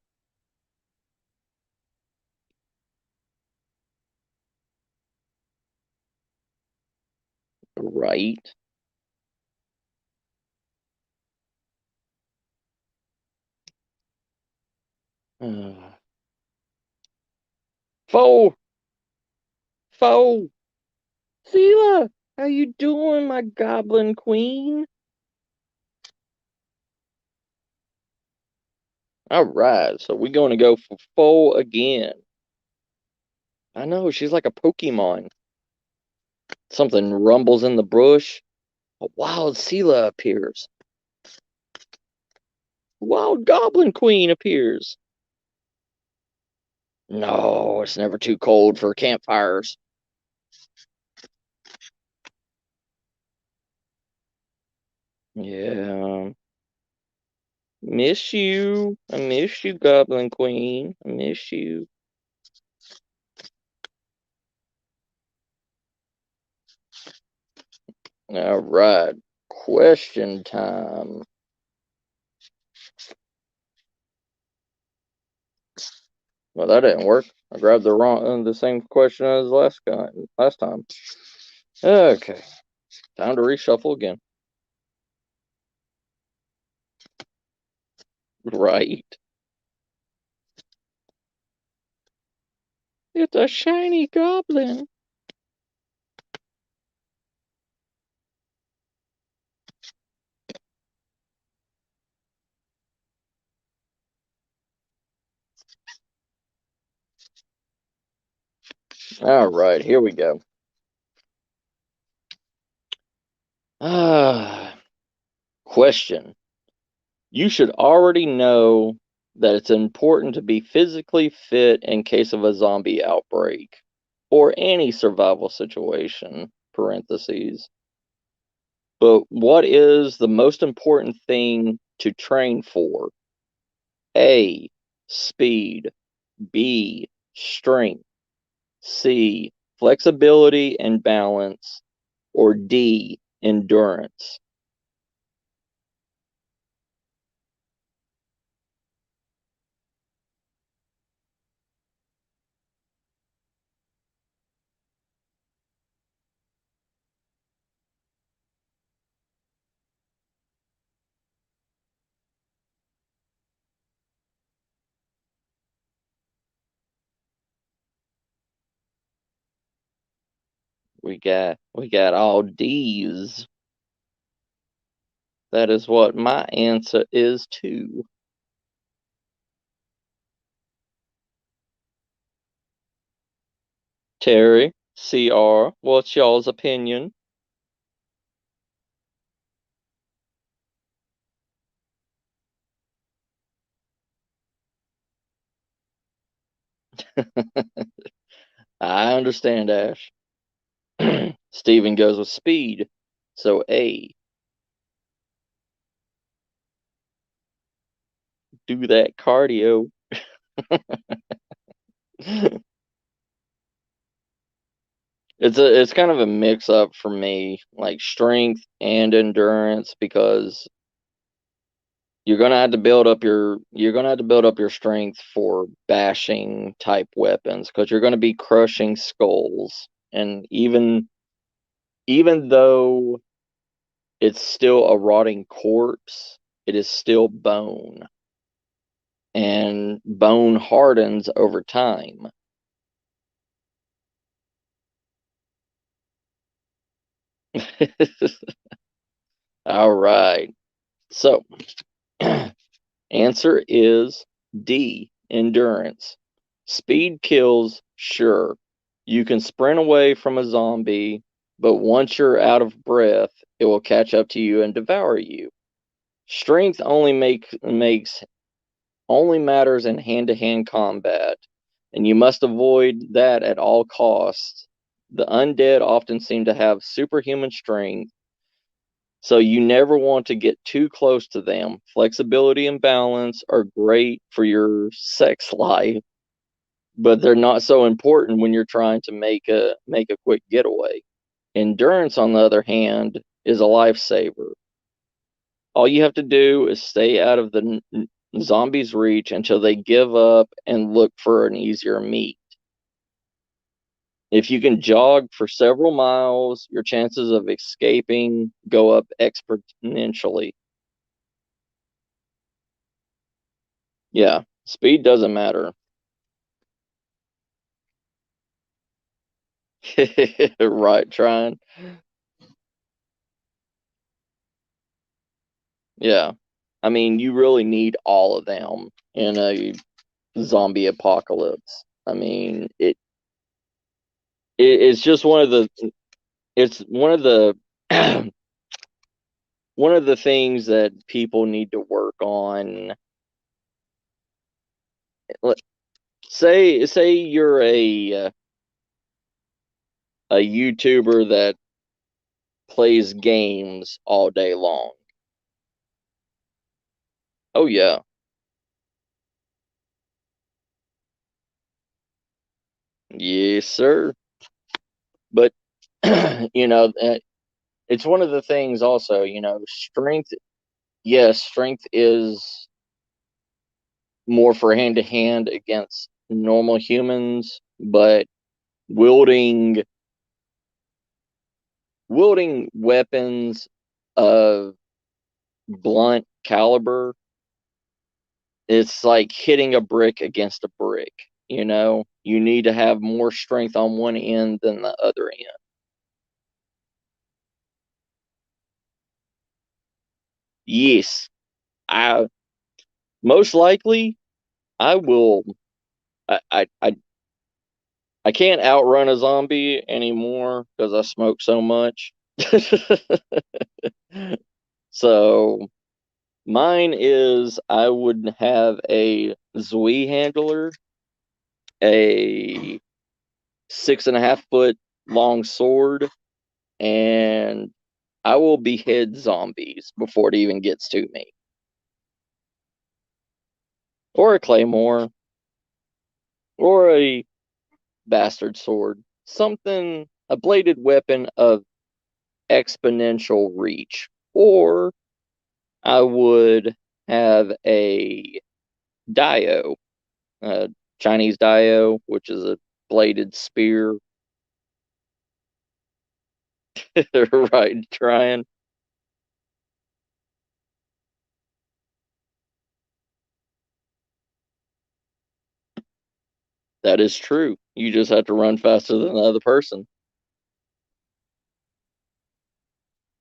S1: Right. Uh, 4. 4. Sheila, how you doing, my goblin queen? All right, so we're going to go for 4 again. I know, she's like a Pokemon. Something rumbles in the bush. A wild Sela appears. Wild Goblin Queen appears. No, it's never too cold for campfires. Yeah. Miss you. I miss you, Goblin Queen. I miss you. All right. Question time. Well, that didn't work. I grabbed the same question as last time. Okay, time to reshuffle again. Right. It's a shiny goblin. All right, here we go. Question. You should already know that it's important to be physically fit in case of a zombie outbreak or any survival situation, parentheses. But what is the most important thing to train for? A, speed. B, strength. C, flexibility and balance. Or D, endurance. We got all D's. That is what my answer is too. Terry, CR, what's y'all's opinion? I understand, Ash. Steven goes with speed. So A, do that cardio. It's kind of a mix up for me, like strength and endurance, because you're gonna have to build up your strength for bashing type weapons, because you're gonna be crushing skulls. And even though it's still a rotting corpse, it is still bone. And bone hardens over time. All right. So, answer is D, endurance. Speed kills, sure. You can sprint away from a zombie, but once you're out of breath, it will catch up to you and devour you. Strength only matters in hand-to-hand combat, and you must avoid that at all costs. The undead often seem to have superhuman strength, so you never want to get too close to them. Flexibility and balance are great for your sex life, but they're not so important when you're trying to make a quick getaway. Endurance, on the other hand, is a lifesaver. All you have to do is stay out of the zombies' reach until they give up and look for an easier meat. If you can jog for several miles, your chances of escaping go up exponentially. Yeah, speed doesn't matter. Right, trying. Yeah. I mean, you really need all of them in a zombie apocalypse. I mean, it's just it's one of the one of the things that people need to work on. Say you're a YouTuber that plays games all day long. Oh yeah. Yes, sir. But you know, it's one of the things also, strength, yes, strength is more for hand to hand against normal humans, but wielding weapons of blunt caliber, it's like hitting a brick against a brick. You need to have more strength on one end than the other end. Yes, I most likely I will. I can't outrun a zombie anymore because I smoke so much. So mine is I would have a Zui handler, a 6.5 foot long sword, and I will behead zombies before it even gets to me. Or a claymore, or a bastard sword. Something, a bladed weapon of exponential reach. Or I would have a dio, a Chinese dio, which is a bladed spear. Right, trying. That is true. You just have to run faster than the other person.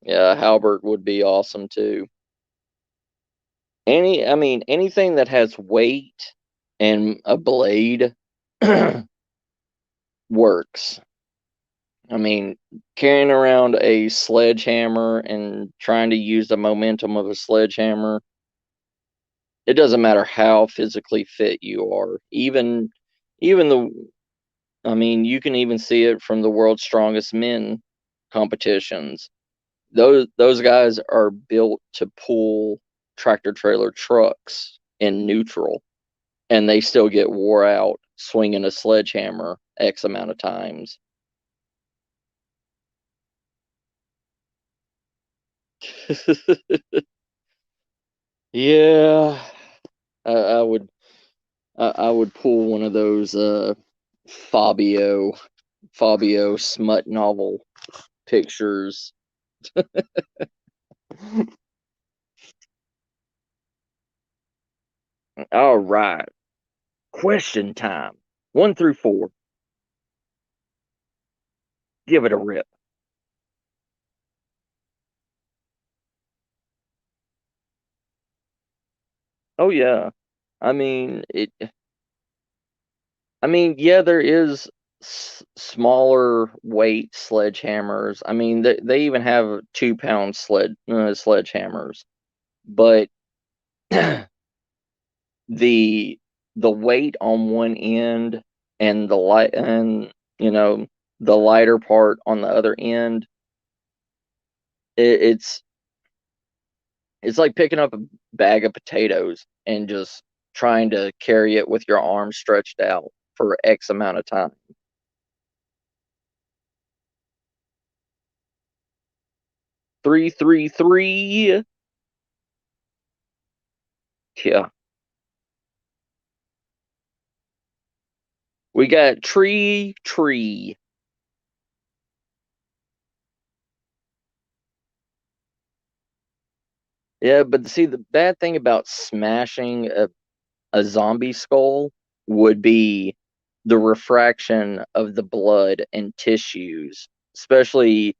S1: Yeah, halberd would be awesome too. Anything that has weight and a blade works. I mean, carrying around a sledgehammer and trying to use the momentum of a sledgehammer, it doesn't matter how physically fit you are. Even the you can even see it from the world's strongest men competitions. Those guys are built to pull tractor trailer trucks in neutral, and they still get wore out swinging a sledgehammer X amount of times. Yeah, I would I would pull one of those Fabio smut novel pictures. All right, question time. 1 through 4. Give it a rip. Oh yeah. I mean it. Yeah, there is smaller weight sledgehammers. They even have 2 pound sledgehammers, but the the weight on one end and you know the lighter part on the other end, it, it's it's like picking up a bag of potatoes and just trying to carry it with your arms stretched out for X amount of time. 333. Yeah. We got tree. Yeah, but see, the bad thing about smashing a zombie skull would be the refraction of the blood and tissues, especially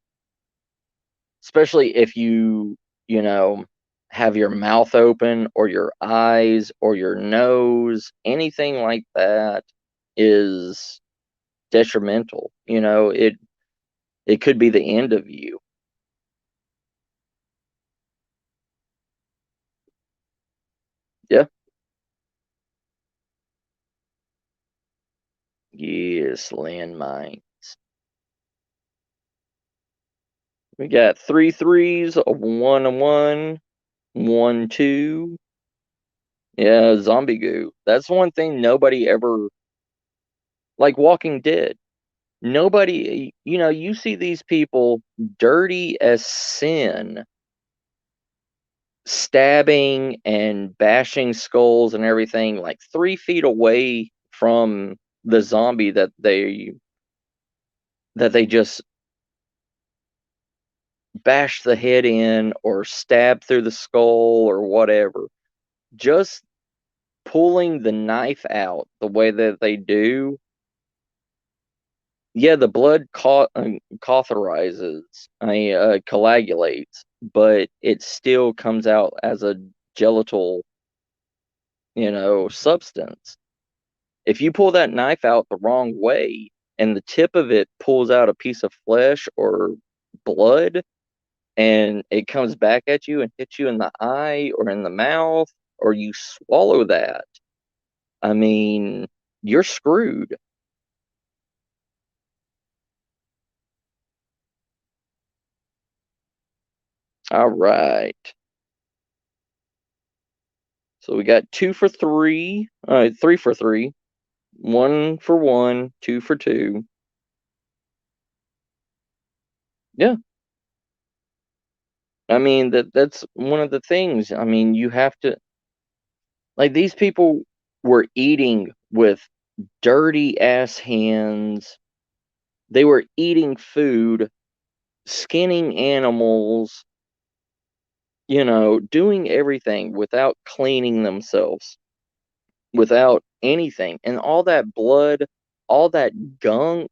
S1: if you know, have your mouth open or your eyes or your nose, anything like that is detrimental. It could be the end of you. Yeah. Yes, landmine. We got three threes, a 1 1, 1 2. Yeah, zombie goo. That's one thing nobody ever, like Walking Dead. Nobody, you see these people dirty as sin, stabbing and bashing skulls and everything like 3 feet away from the zombie that they just bash the head in or stab through the skull or whatever. Just pulling the knife out the way that they do, yeah, the blood cauterizes, coagulates, but it still comes out as a gelatal, substance. If you pull that knife out the wrong way and the tip of it pulls out a piece of flesh or blood and it comes back at you and hits you in the eye or in the mouth or you swallow that, I mean, you're screwed. All right. So we got 2 for 3, 3 for 3, 1 for 1, 2 for 2. Yeah, I mean that's one of the things. I mean, you have to, like, these people were eating with dirty ass hands. They were eating food, skinning animals, doing everything without cleaning themselves, without anything. And all that blood, all that gunk,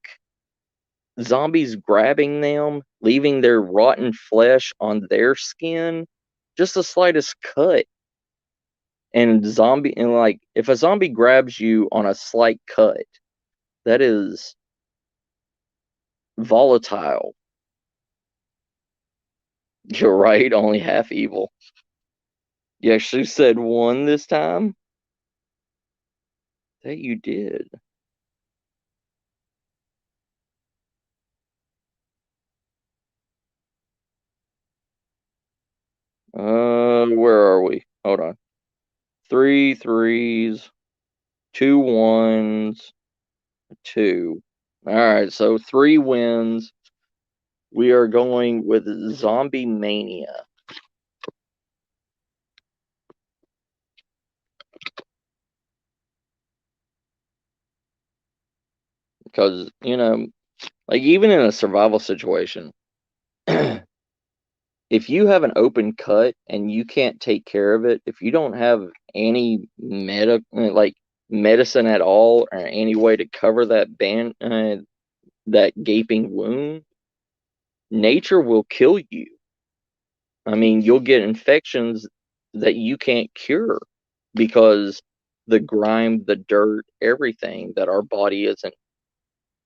S1: zombies grabbing them, leaving their rotten flesh on their skin, just the slightest cut. And like, if a zombie grabs you on a slight cut, that is volatile. You're right, only half evil. You actually said one this time? That you did. Where are we? Hold on. 3 3s, 2 1s, 2. All right, so 3 wins. We are going with Zombie Mania. Because, like, even in a survival situation, if you have an open cut and you can't take care of it, if you don't have any medicine at all or any way to cover that gaping wound, nature will kill you. I mean, you'll get infections that you can't cure because the grime, the dirt, everything that our body isn't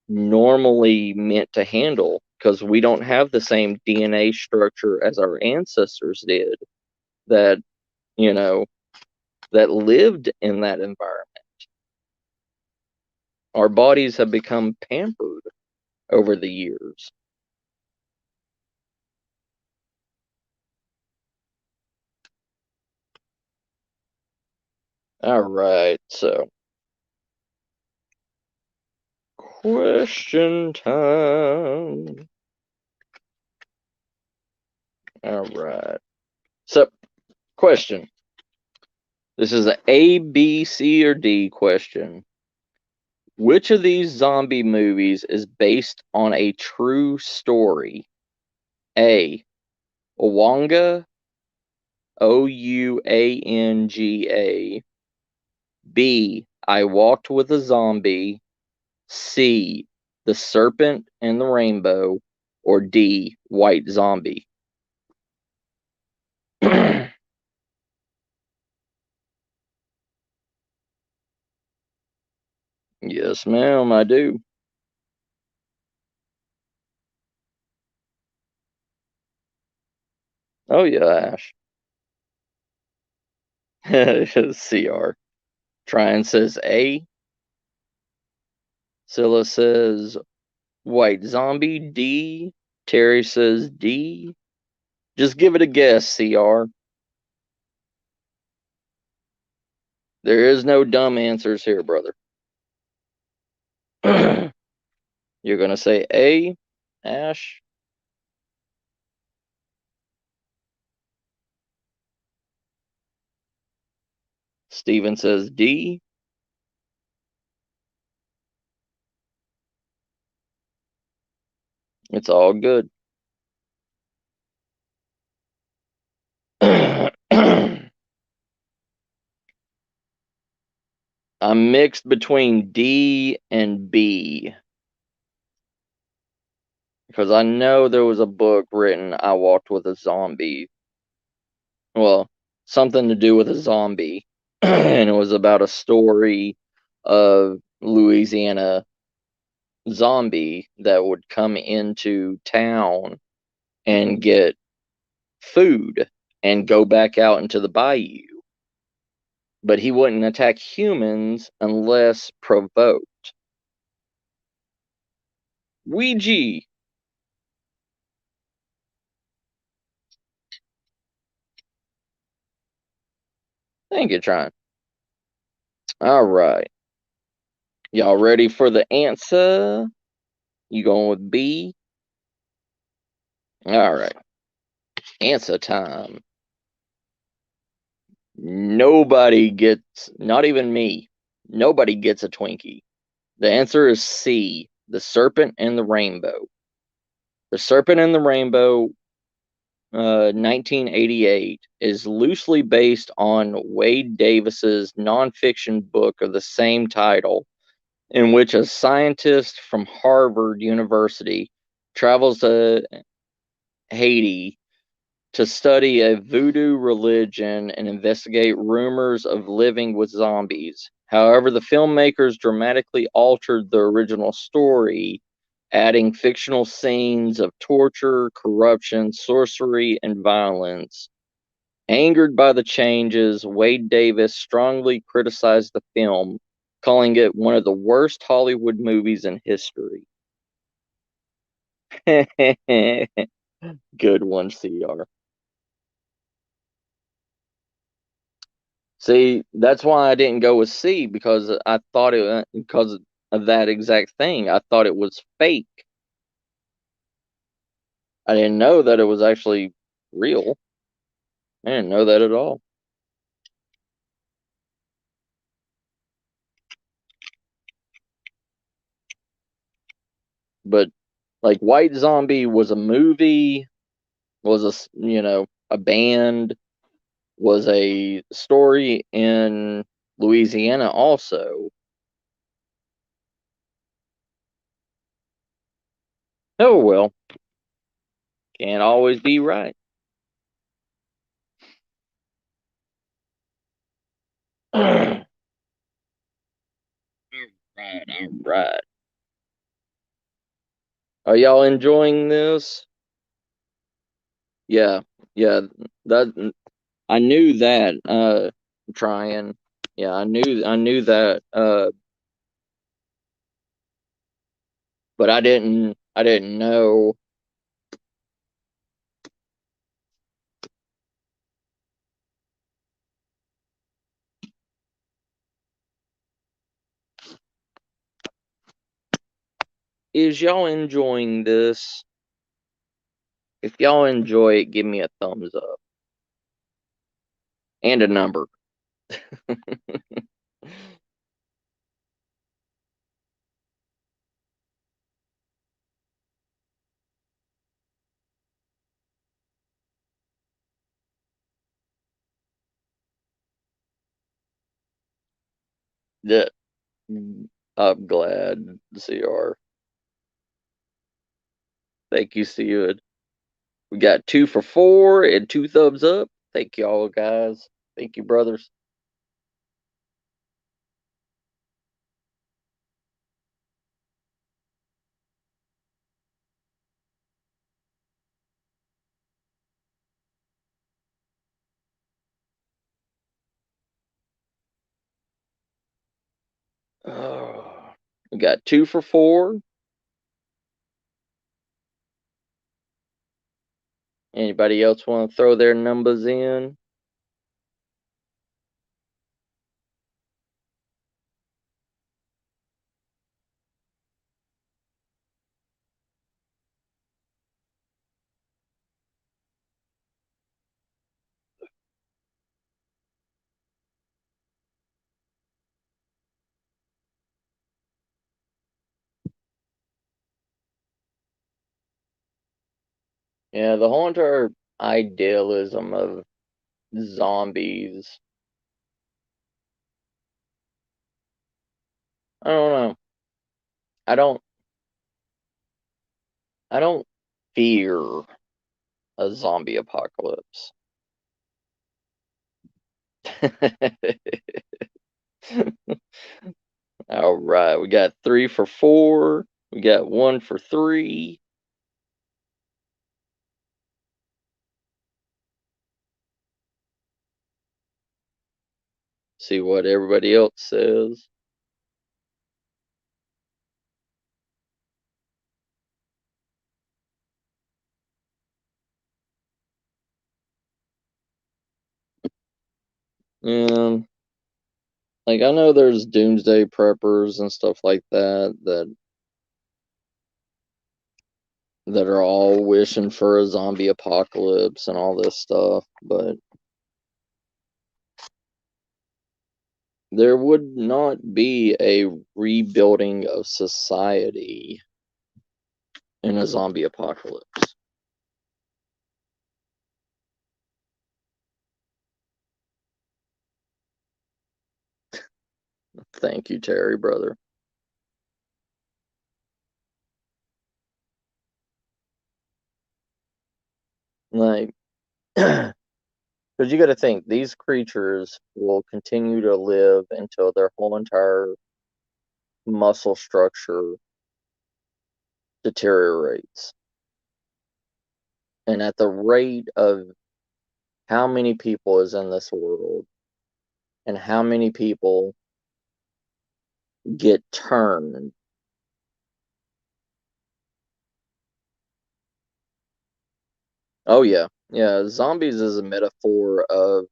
S1: normally meant to handle, because we don't have the same DNA structure as our ancestors did that, you know, that lived in that environment. Our bodies have become pampered over the years. All right, so question time. All right. So, question. This is a A, B, C, or D question. Which of these zombie movies is based on a true story? A. Owanga, Ouanga. B. I Walked with a Zombie. C. The Serpent and the Rainbow. Or D. White Zombie. Yes, ma'am, I do. Oh, yeah, Ash. CR. Tryon says A. Scylla says White Zombie. D. Terry says D. Just give it a guess, CR. There is no dumb answers here, brother. You're going to say A, Ash? Steven says D. It's all good. I'm mixed between D and B because I know there was a book written, I Walked with a Zombie. Well, something to do with a zombie. And it was about a story of Louisiana zombie that would come into town and get food and go back out into the bayou. But he wouldn't attack humans unless provoked. Ouija! Thank you, Tron. All right. Y'all ready for the answer? You going with B? All right. Answer time. Nobody gets, not even me, nobody gets a Twinkie. The answer is C, The Serpent and the Rainbow. The Serpent and the Rainbow, 1988, is loosely based on Wade Davis's nonfiction book of the same title, in which a scientist from Harvard University travels to Haiti to study a voodoo religion and investigate rumors of living with zombies. However, the filmmakers dramatically altered the original story, adding fictional scenes of torture, corruption, sorcery, and violence. Angered by the changes, Wade Davis strongly criticized the film, calling it one of the worst Hollywood movies in history. Good one, CR. See, that's why I didn't go with C because I thought because of that exact thing. I thought it was fake. I didn't know that it was actually real. I didn't know that at all. But like White Zombie was a movie, was a band, was a story in Louisiana also. Oh well, can't always be right. All right, all right. Are y'all enjoying this? Yeah, yeah. That I knew that. Trying. Yeah, I knew that. But I didn't know. Is y'all enjoying this? If y'all enjoy it, give me a thumbs up and a number. That I'm glad, CR. Thank you, Sid. We got 2 for 4 and 2 thumbs up. Thank y'all, guys. Thank you, brothers. Oh, we got 2 for 4. Anybody else want to throw their numbers in? Yeah, the whole entire idealism of zombies. I don't know. I don't I don't fear a zombie apocalypse. All right, we got 3 for 4. We got 1 for 3. See what everybody else says. Yeah, like I know there's doomsday preppers and stuff like that are all wishing for a zombie apocalypse and all this stuff, but there would not be a rebuilding of society in a zombie apocalypse. Thank you, Terry, brother. Like, because you got to think, these creatures will continue to live until their whole entire muscle structure deteriorates. And at the rate of how many people is in this world and how many people get turned. Oh, yeah. Yeah. Zombies is a metaphor of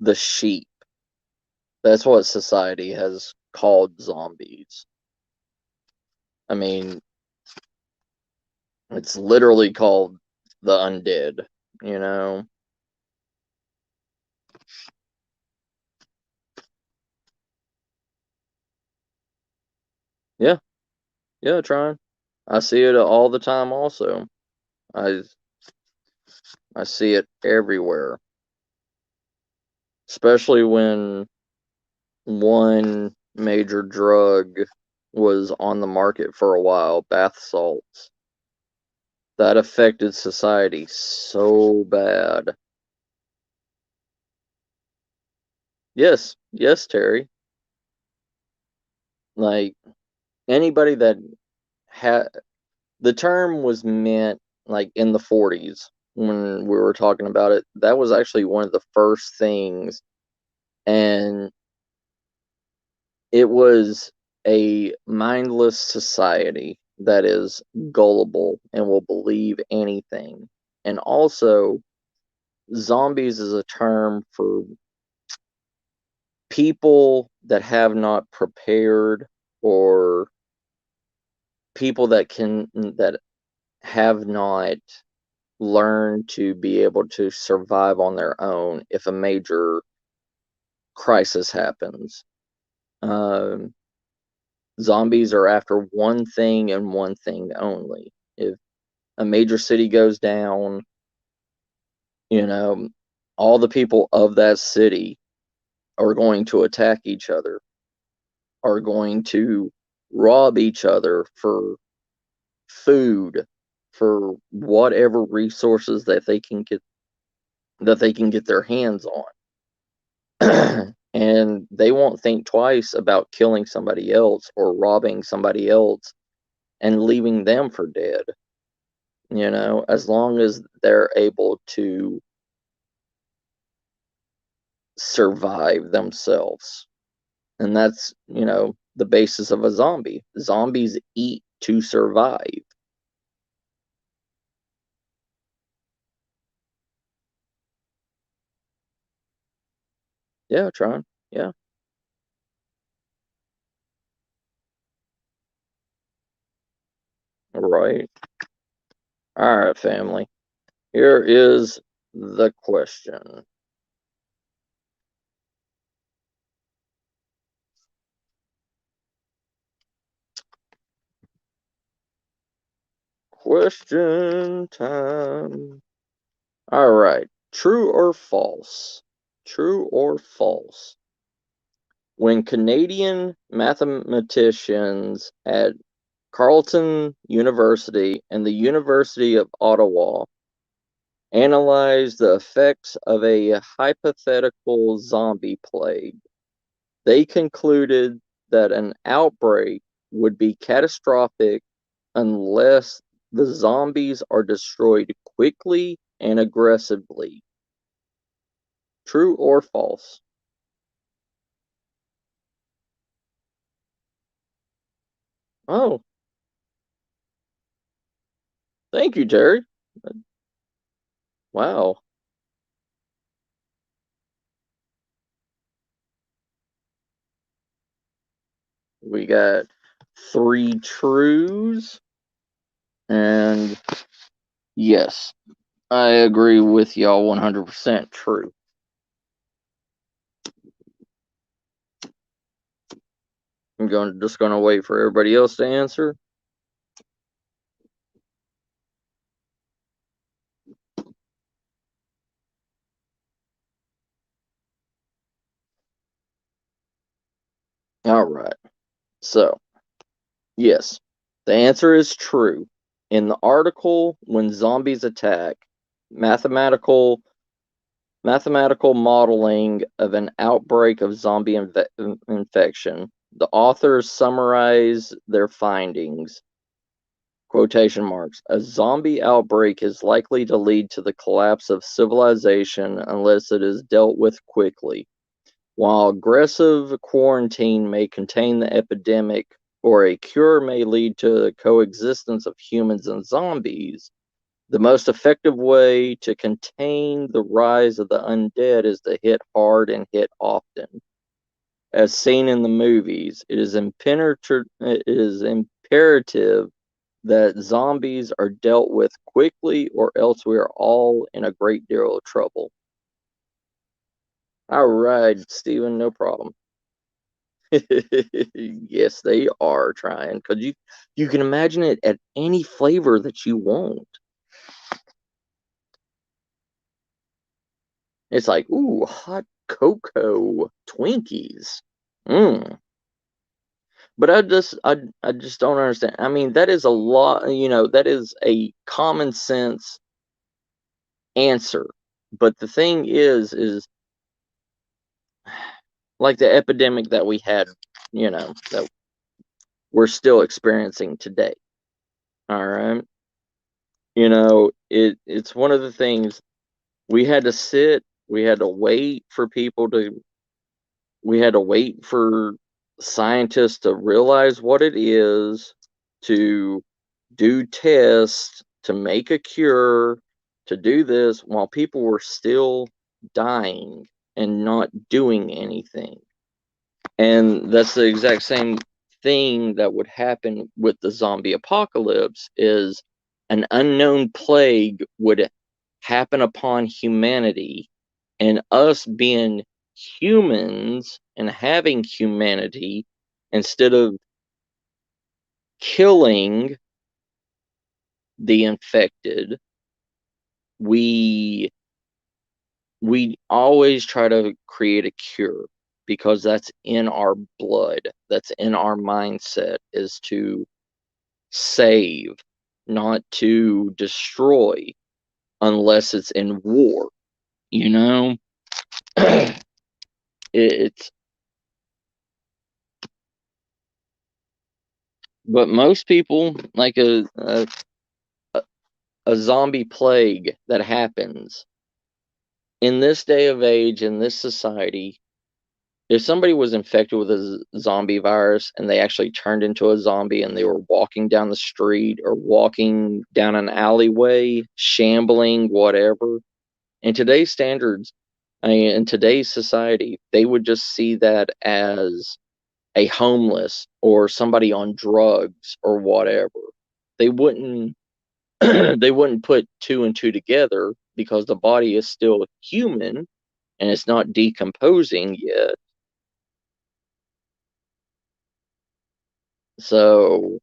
S1: the sheep. That's what society has called zombies. I mean, it's literally called the undead, you know? Yeah. Yeah, trying. I see it all the time also. I I see it everywhere. Especially when one major drug was on the market for a while, bath salts. That affected society so bad. Yes, yes, Terry. Like anybody that had the term was meant like in the 40s when we were talking about it. That was actually one of the first things, and it was a mindless society that is gullible and will believe anything. And also, zombies is a term for people that have not prepared, or people that have not learned to be able to survive on their own if a major crisis happens. Um, Zombies are after one thing and one thing only. If a major city goes down, you know, all the people of that city are going to attack each other, are going to rob each other for food, for whatever resources that they can get their hands on. And they won't think twice about killing somebody else or robbing somebody else and leaving them for dead, as long as they're able to survive themselves. And that's, the basis of a zombie. Zombies eat to survive. Yeah, Tron. Yeah, right. All right, family. Here is the question. Question time. All right. True or false? True or false? When Canadian mathematicians at Carleton University and the University of Ottawa analyzed the effects of a hypothetical zombie plague, they concluded that an outbreak would be catastrophic unless the zombies are destroyed quickly and aggressively. True or false? Oh, thank you, Terry. Wow. We got 3 trues, and yes, I agree with y'all 100% true. I'm just gonna wait for everybody else to answer. All right. So, yes, the answer is true. In the article, when zombies attack, mathematical mathematical modeling of an outbreak of zombie infection, the authors summarize their findings. Quotation marks. A zombie outbreak is likely to lead to the collapse of civilization unless it is dealt with quickly. While aggressive quarantine may contain the epidemic, or a cure may lead to the coexistence of humans and zombies, the most effective way to contain the rise of the undead is to hit hard and hit often. As seen in the movies, it is imperative that zombies are dealt with quickly, or else we are all in a great deal of trouble. All right, Stephen, no problem. Yes, they are trying, because you can imagine it at any flavor that you want. It's like, ooh, hot cocoa Twinkies. Mm. But I just don't understand. I mean, that is a lot, that is a common sense answer. But the thing is like the epidemic that we had, that we're still experiencing today. All right. It's one of the things we had to wait for people to we had to wait for scientists to realize what it is, to do tests, to make a cure, to do this while people were still dying and not doing anything. And that's the exact same thing that would happen with the zombie apocalypse is an unknown plague would happen upon humanity, and us being humans and having humanity, instead of killing the infected, we we always try to create a cure, because that's in our blood, that's in our mindset, is to save, not to destroy, unless it's in war, you know? It's but most people, like a zombie plague that happens in this day of age, in this society, if somebody was infected with a zombie virus and they actually turned into a zombie and they were walking down the street or walking down an alleyway, shambling, whatever, in today's standards, I mean, in today's society, they would just see that as a homeless or somebody on drugs or whatever. They wouldn't they wouldn't put two and two together, because the body is still human and it's not decomposing yet. So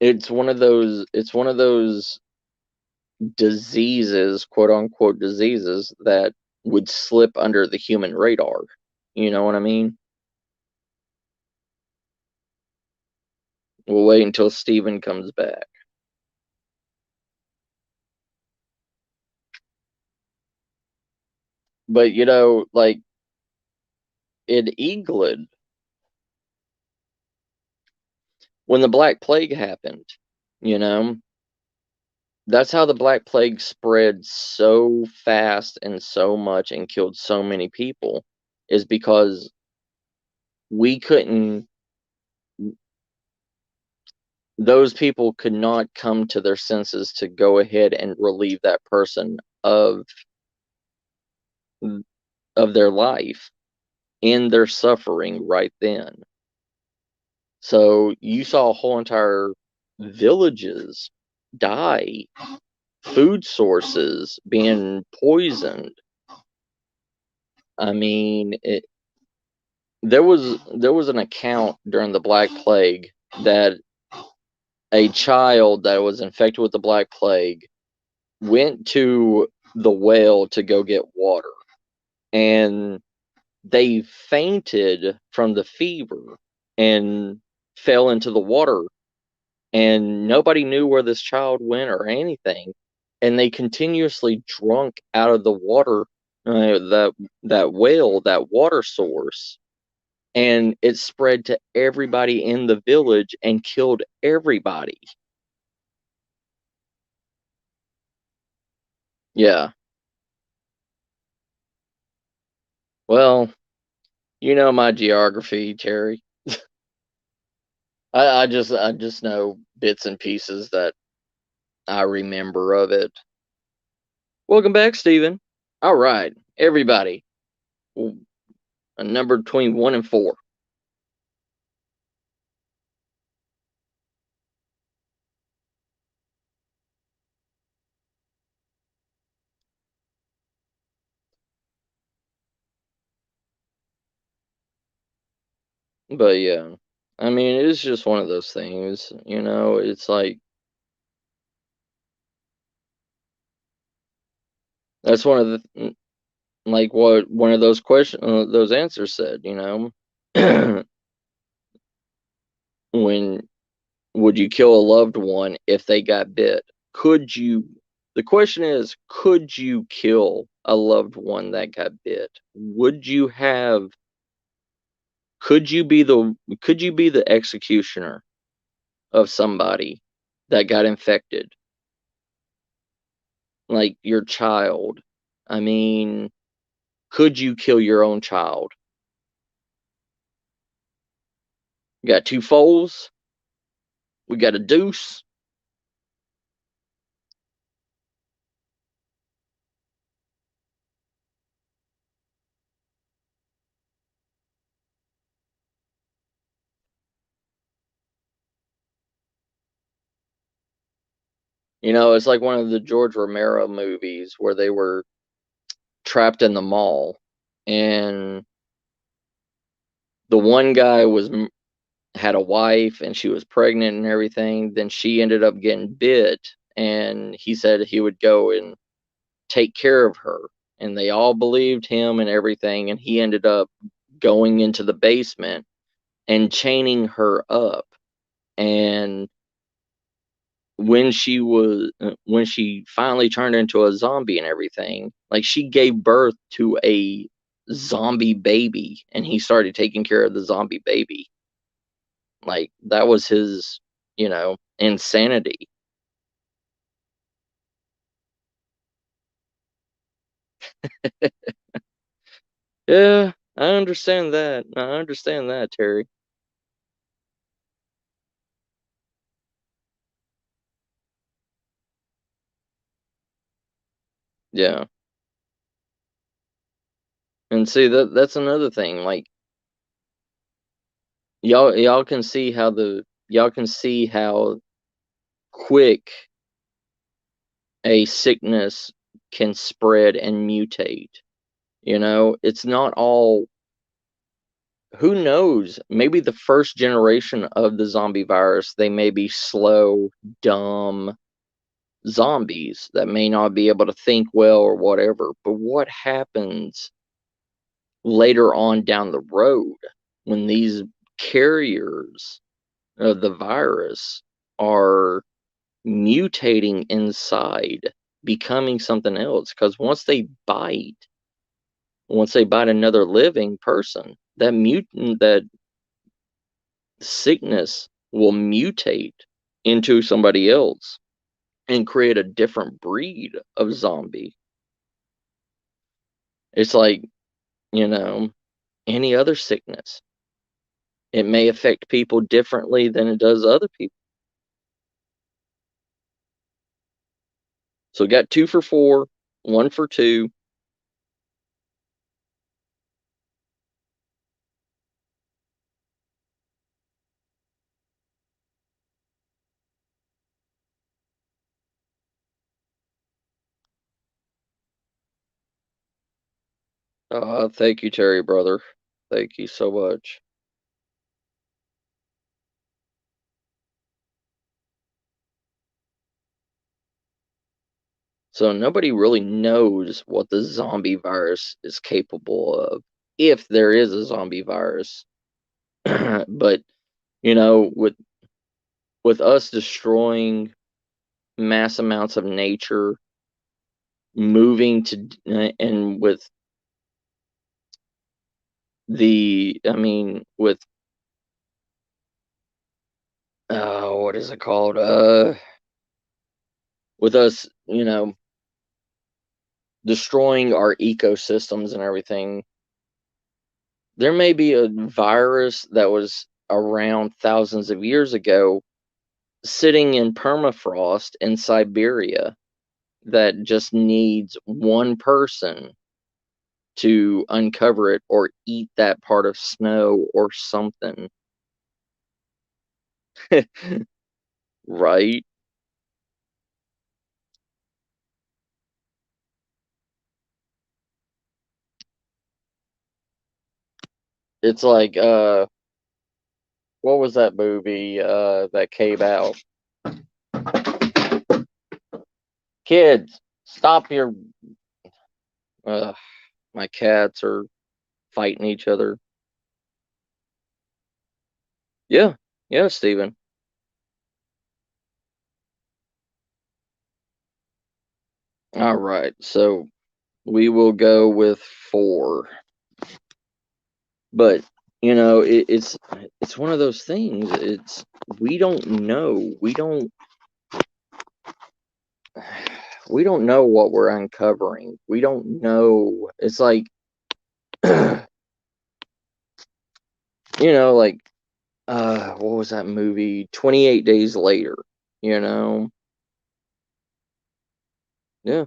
S1: it's one of those diseases, quote unquote diseases, that would slip under the human radar. You know what I mean? We'll wait until Steven comes back. But like in England, when the Black Plague happened, you know, that's how the Black Plague spread so fast and so much and killed so many people, is because we couldn't, those people could not come to their senses to go ahead and relieve that person of their life in their suffering right then. So you saw whole entire villages die, food sources being poisoned. I mean, there was an account during the Black Plague that a child that was infected with the Black Plague went to the well to go get water, and they fainted from the fever and fell into the water, and nobody knew where this child went or anything, and they continuously drunk out of the water, that well, that water source, and it spread to everybody in the village and killed everybody. Yeah. Well, you know my geography, Terry. I just know bits and pieces that I remember of it. Welcome back, Stephen. All right, everybody. A number between 1 and 4. But yeah, I mean, it's just one of those things. It's like that's one of like what one of those those answers said. When would you kill a loved one if they got bit? Could you? The question is, could you kill a loved one that got bit? Would you have? Could you be the executioner of somebody that got infected, like your child? I mean, could you kill your own child? We got two foals. We got a deuce. It's like one of the George Romero movies where they were trapped in the mall, and the one guy had a wife and she was pregnant and everything. Then she ended up getting bit, and he said he would go and take care of her, and they all believed him and everything, and he ended up going into the basement and chaining her up. And when she finally turned into a zombie and everything, like, she gave birth to a zombie baby, and he started taking care of the zombie baby. Like, that was his, insanity. Yeah, I understand that, Terry. Yeah. And see, that's another thing. Like, y'all can see how quick a sickness can spread and mutate. It's not all who knows? Maybe the first generation of the zombie virus, they may be slow, dumb zombies that may not be able to think well or whatever. But what happens later on down the road when these carriers of the virus are mutating inside, becoming something else? Because once they bite another living person, that sickness will mutate into somebody else and create a different breed of zombie. It's like, you know, any other sickness. It may affect people differently than it does other people. So got 2 for 4, 1 for 2. Thank you, Terry, brother. Thank you so much. So nobody really knows what the zombie virus is capable of, if there is a zombie virus. But, with us destroying mass amounts of nature, moving to and with with what is it called? With us, destroying our ecosystems and everything, there may be a virus that was around thousands of years ago sitting in permafrost in Siberia that just needs one person to uncover it or eat that part of snow or something. Right? It's like what was that movie that came out? Kids, stop your uh my cats are fighting each other. Yeah. Yeah, Steven. All right. So we will go with 4. But, it's one of those things. We don't know. We don't know what we're uncovering. We don't know. It's like, like what was that movie? 28 Days Later, you know? Yeah.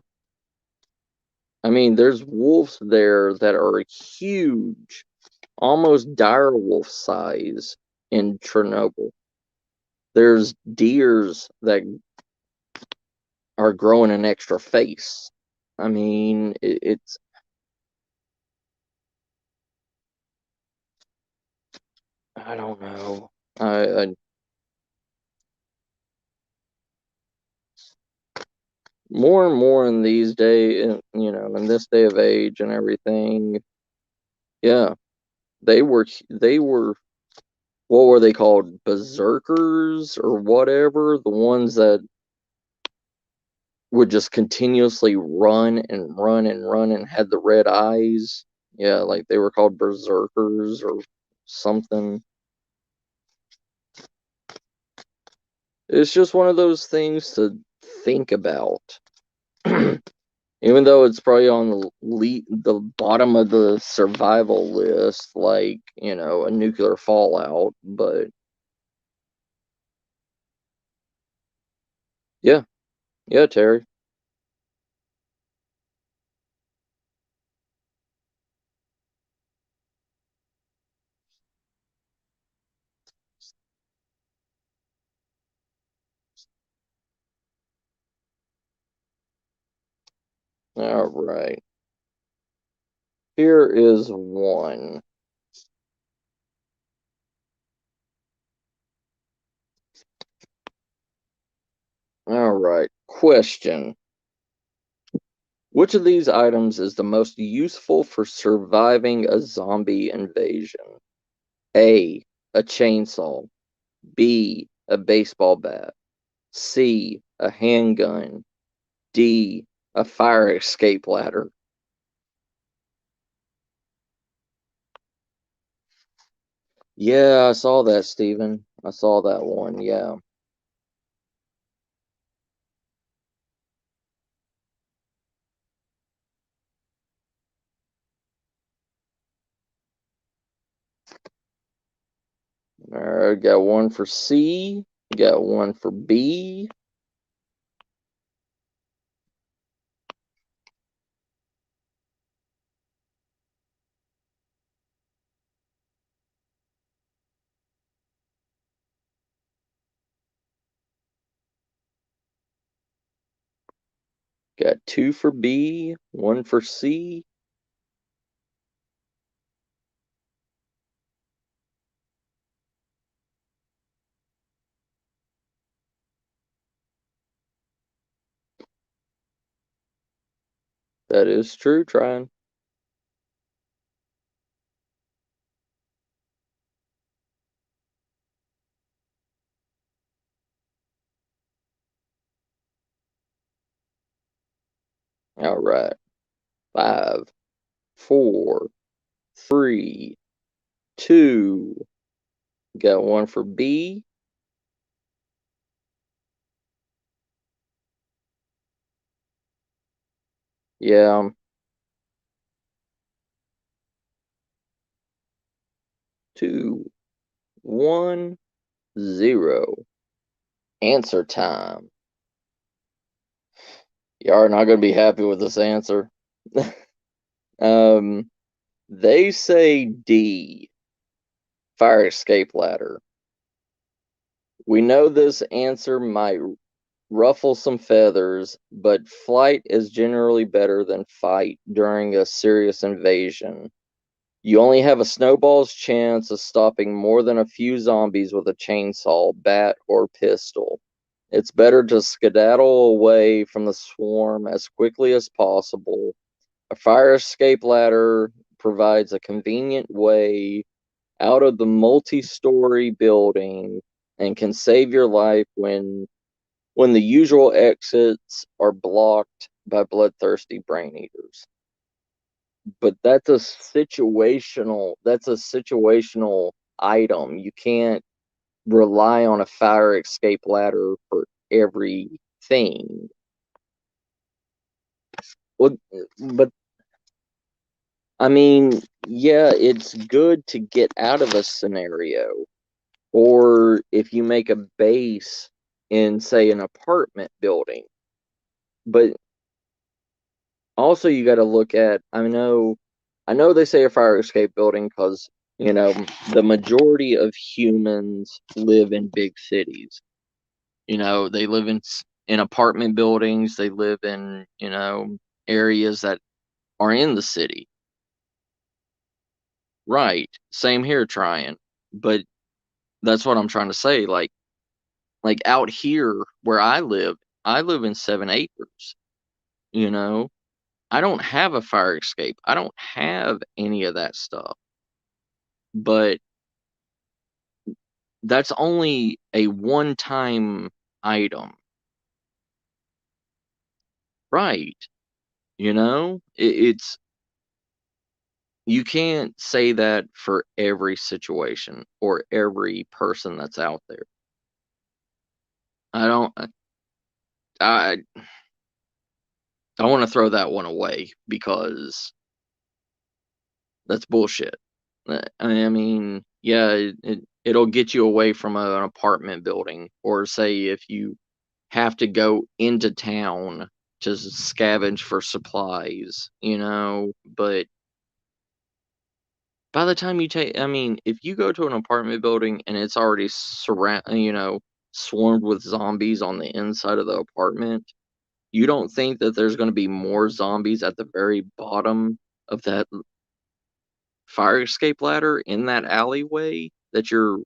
S1: I mean, there's wolves there that are huge, almost dire wolf size in Chernobyl. There's deers that are growing an extra face. I mean, I don't know. I more and more in these in this day of age and everything. Yeah, they were what were they called? Berserkers or whatever, the ones that would just continuously run and run and run and had the red eyes. Yeah, like they were called berserkers or something. It's just one of those things to think about. Even though it's probably on the bottom of the survival list, like, a nuclear fallout, but yeah, yeah, Terry. All right. Here is one. All right. Question. Which of these items is the most useful for surviving a zombie invasion? A. A chainsaw. B. A baseball bat. C. A handgun. D. A fire escape ladder. Yeah, I saw that, Steven. I saw that one, yeah. All right, got one for C. Got one for B. Got two for B, one for C. That is true, Tryon. All right. 5, 4, 3, 2. Got one for B. Yeah. 2, 1, 0. Answer time. You are not going to be happy with this answer. um, they say D, fire escape ladder. We know this answer might ruffle some feathers, but flight is generally better than fight during a serious invasion. You only have a snowball's chance of stopping more than a few zombies with a chainsaw, bat, or pistol. It's better to skedaddle away from the swarm as quickly as possible. A fire escape ladder provides a convenient way out of the multi-story building and can save your life when the usual exits are blocked by bloodthirsty brain eaters. But that's a situational item. You can't rely on a fire escape ladder for everything. Well, but I mean, yeah, it's good to get out of a scenario, or if you make a base in, say, an apartment building. But also, you got to look at. I know they say a fire escape building because you know the majority of humans live in big cities. They live in apartment buildings. They live in areas that are in the city. Right. Same here, trying. But that's what I'm trying to say. Like out here where I live in 7 acres. You know, I don't have a fire escape. I don't have any of that stuff. But that's only a one-time item. Right. It's you can't say that for every situation or every person that's out there. I don't I I want to throw that one away because that's bullshit. I mean, yeah, it'll get you away from an apartment building, or say if you have to go into town to scavenge for supplies, but by the time I mean, if you go to an apartment building and it's already swarmed with zombies on the inside of the apartment, you don't think that there's going to be more zombies at the very bottom of that fire escape ladder in that alleyway that you're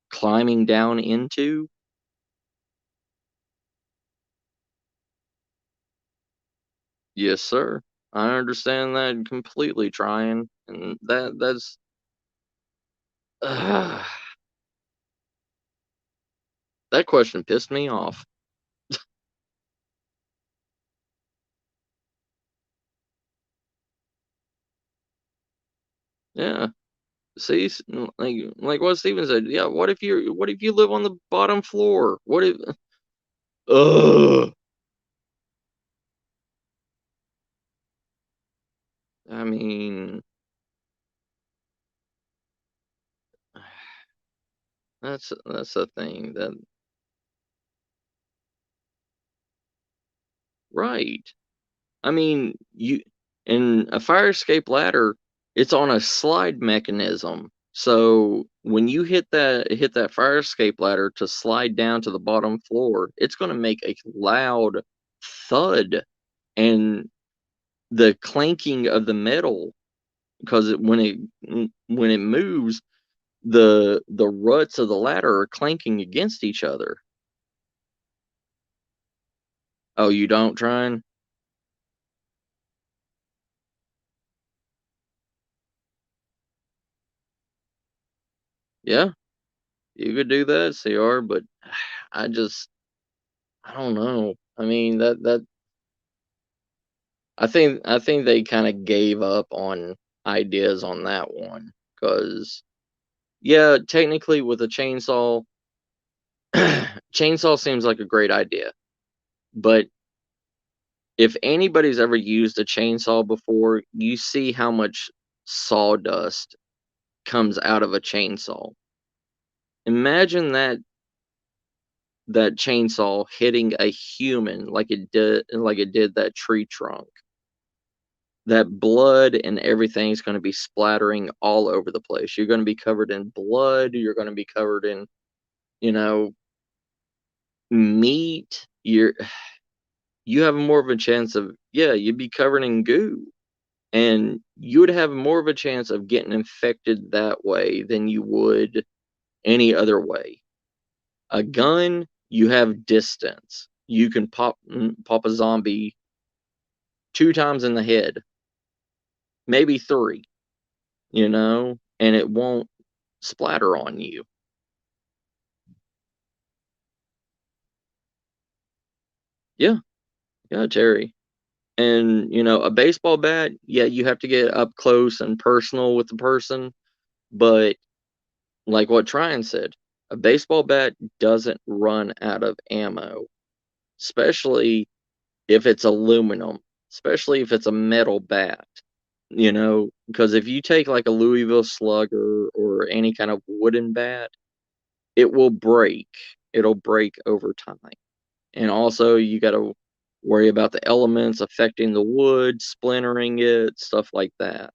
S1: climbing down into? Yes, sir. I understand that completely, trying, and that's that question pissed me off. Yeah. See, like what Steven said. Yeah. What if you live on the bottom floor? What if? Ugh. I mean, that's the thing that right. I mean, you in a fire escape ladder, it's on a slide mechanism. So when you hit that fire escape ladder to slide down to the bottom floor, it's going to make a loud thud, and the clanking of the metal because when it moves, the ruts of the ladder are clanking against each other. Oh, you don't, trying? Yeah, you could do that, CR, but I just I don't know. I mean that I think they kind of gave up on ideas on that one because yeah, technically with a chainsaw, chainsaw seems like a great idea, but if anybody's ever used a chainsaw before, you see how much sawdust comes out of a chainsaw. Imagine that chainsaw hitting a human like it did that tree trunk. That blood and everything's going to be splattering all over the place. You're going to be covered in blood, you're going to be covered in, you know, meat. You have more of a chance of, yeah, you'd be covered in goo, and you would have more of a chance of getting infected that way than you would any other way. A gun, you have distance. You can pop a zombie 2 times in the head, maybe three, and it won't splatter on you. Yeah, yeah, Terry. And a baseball bat, yeah, you have to get up close and personal with the person, but like what Tryon said, a baseball bat doesn't run out of ammo, especially if it's aluminum, especially if it's a metal bat. Because if you take like a Louisville Slugger or any kind of wooden bat, it will break. It'll break over time. And also, you got to worry about the elements affecting the wood, splintering it, stuff like that.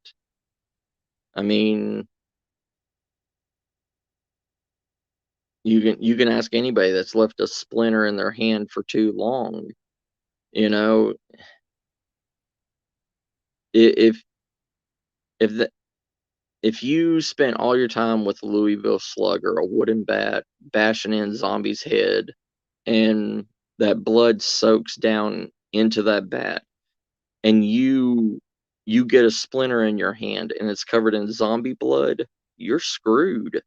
S1: I mean, you can ask anybody that's left a splinter in their hand for too long. You know, if if the, if you spent all your time with Louisville Slugger, a wooden bat, bashing in zombie's head, and that blood soaks down into that bat, and you get a splinter in your hand and it's covered in zombie blood, you're screwed.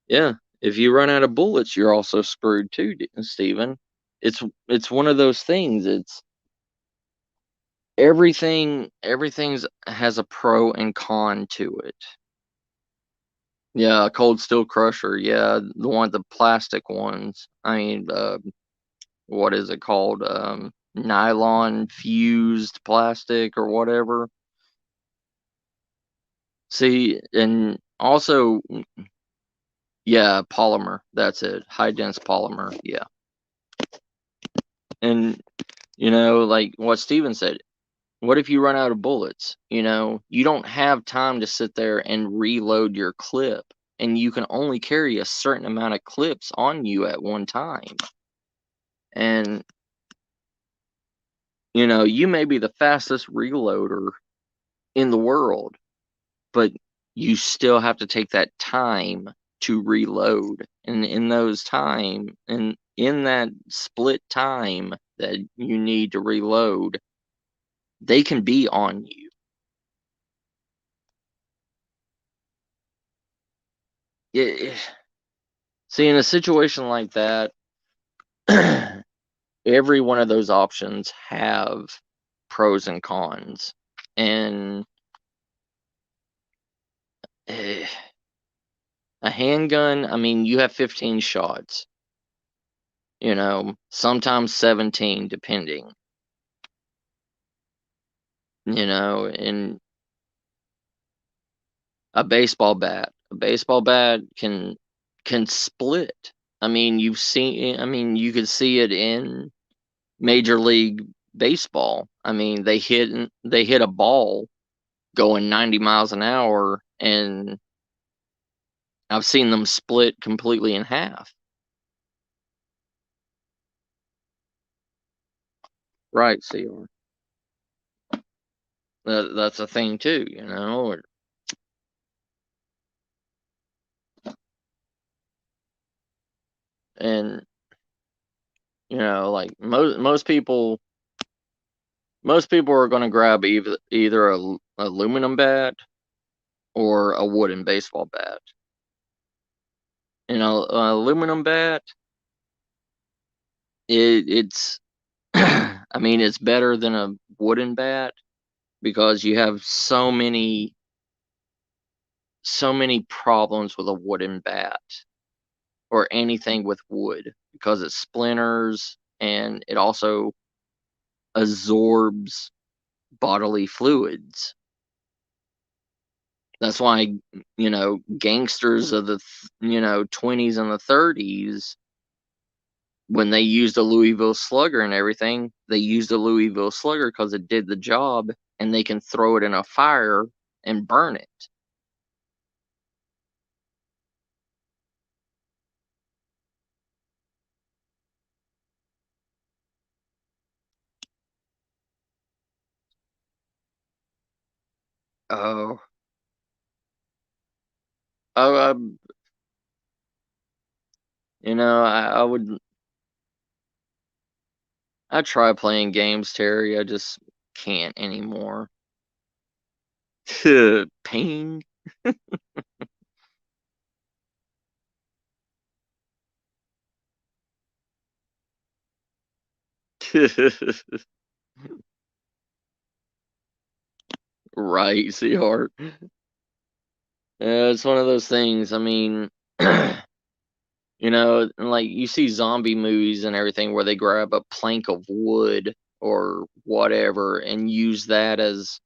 S1: Yeah, if you run out of bullets, you're also screwed too, Steven. It's one of those things. It's everything's has a pro and con to it. Yeah, cold steel crusher. Yeah, the plastic ones. I mean, what is it called? Nylon fused plastic or whatever. See, and also, yeah, polymer. That's it. High dense polymer. Yeah. And, like what Steven said, what if you run out of bullets? You don't have time to sit there and reload your clip, and you can only carry a certain amount of clips on you at one time. And, you may be the fastest reloader in the world, but you still have to take that time to reload. And in that split time that you need to reload, they can be on you. Yeah, see, in a situation like that, every one of those options have pros and cons. And eh, a handgun, I mean, you have 15 shots, sometimes 17, depending, and a baseball bat can split. You could see it in Major League Baseball. I mean, they hit a ball going 90 miles an hour, and I've seen them split completely in half. Right, CR. That's a thing too. And like most people are going to grab either a aluminum bat or a wooden baseball bat. An aluminum bat, it's I mean, it's better than a wooden bat because you have so many problems with a wooden bat or anything with wood because it splinters and it also absorbs bodily fluids. That's why, gangsters of the, 20s and the 30s, when they used a Louisville Slugger and everything, they used a Louisville Slugger because it did the job and they can throw it in a fire and burn it. Oh, oh, I try playing games, Terry. I just can't anymore. Pain. Right, sweetheart. Yeah, it's one of those things. I mean, like you see zombie movies and everything where they grab a plank of wood or whatever and use that as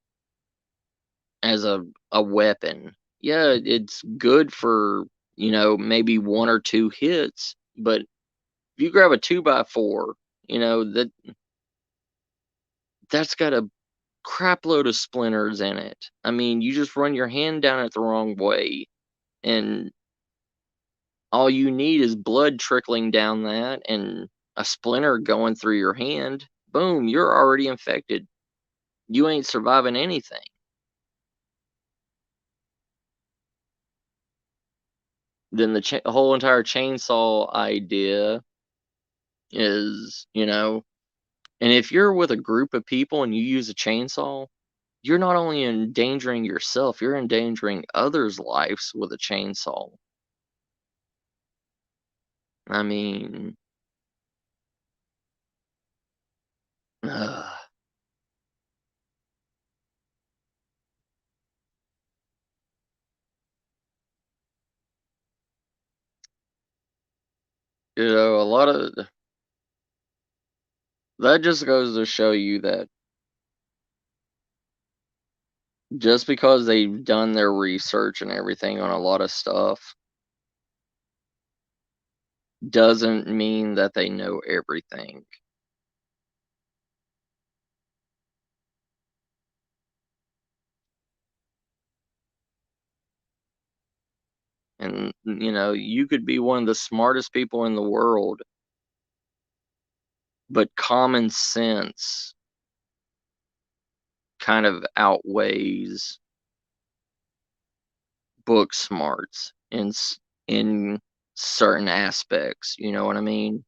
S1: a weapon. Yeah, it's good for, maybe one or two hits, but if you grab a 2x4, that's got a crap load of splinters in it. I mean, you just run your hand down it the wrong way, and all you need is blood trickling down that and a splinter going through your hand. Boom, you're already infected. You ain't surviving anything. Then the whole entire chainsaw idea is, and if you're with a group of people and you use a chainsaw, you're not only endangering yourself, you're endangering others' lives with a chainsaw. I mean, a lot of that just goes to show you that just because they've done their research and everything on a lot of stuff doesn't mean that they know everything. And, you could be one of the smartest people in the world, but common sense kind of outweighs book smarts in certain aspects. You know what I mean?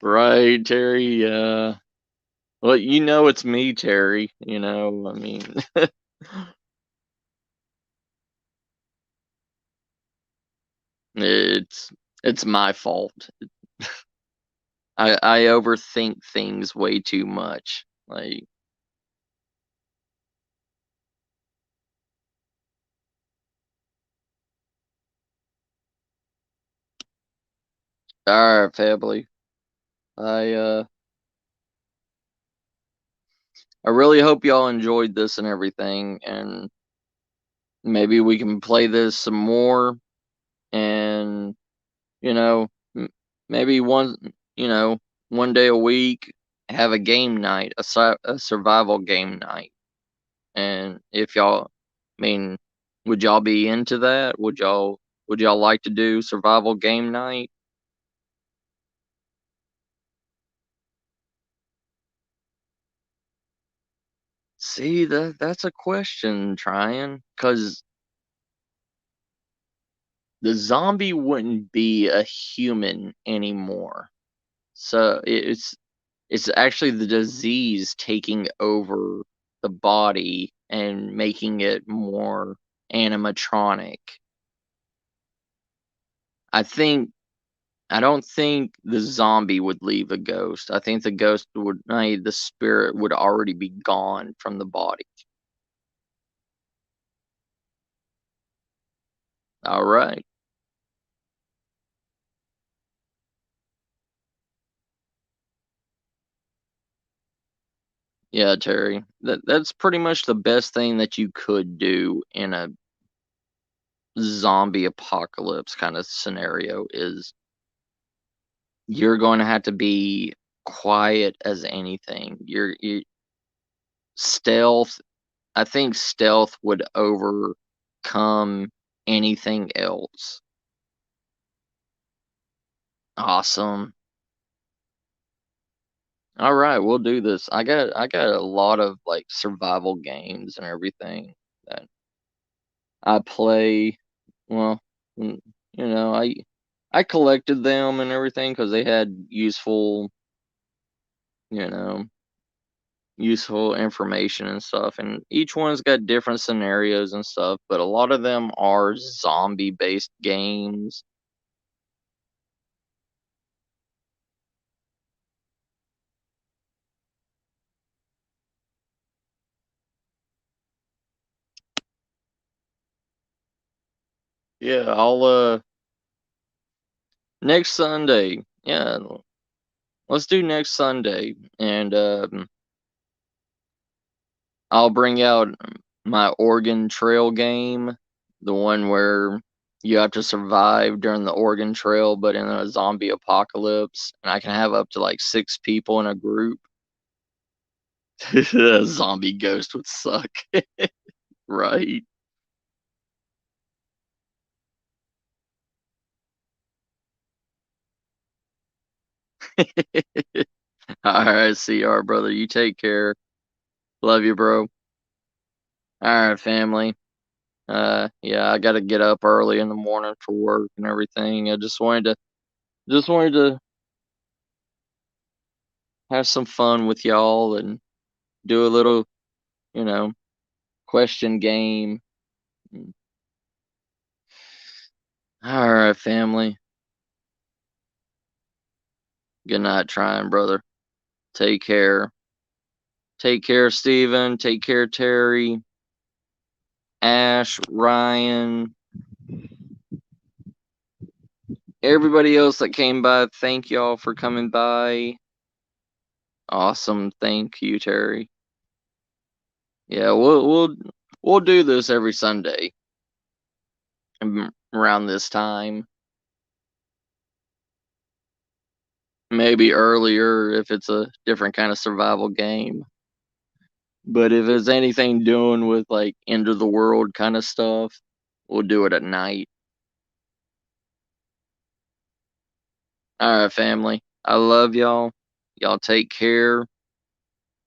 S1: Right, Terry. Well, it's me, Terry. I mean, it's it's my fault. I overthink things way too much. Like, all right, family. I uh I really hope y'all enjoyed this and everything, and maybe we can play this some more, and you know, maybe you know, one day a week, have a game night, a survival game night. And if y'all, I mean, would y'all be into that? Would y'all like to do survival game night? See, that's a question, trying, because the zombie wouldn't be a human anymore. So it's actually the disease taking over the body and making it more animatronic. I think I don't think the zombie would leave a ghost. I think the spirit would already be gone from the body. All right. Yeah, Terry. That's pretty much the best thing that you could do in a zombie apocalypse kind of scenario is you're going to have to be quiet as anything. Stealth. I think stealth would overcome anything else. Awesome. All right, we'll do this. I got a lot of like survival games and everything that I play. Well, mm, I collected them and everything because they had you know, useful information and stuff. And each one's got different scenarios and stuff, but a lot of them are zombie-based games. Yeah, I'll next Sunday. Yeah, let's do next Sunday, and I'll bring out my Oregon Trail game, the one where you have to survive during the Oregon Trail, but in a zombie apocalypse, and I can have up to like 6 people in a group. A zombie ghost would suck, right? All right, CR brother, you take care. Love you, bro. All right, family. Yeah, I got to get up early in the morning for work and everything. I just wanted to have some fun with y'all and do a little, you know, question game. All right, family. Good night, trying brother. Take care. Take care, Steven. Take care, Terry, Ash, Ryan, everybody else that came by. Thank y'all for coming by. Awesome. Thank you, Terry. Yeah, we'll do this every Sunday around this time. Maybe earlier if it's a different kind of survival game. But if it's anything doing with like end of the world kind of stuff, we'll do it at night. All right, family. I love y'all. Y'all take care,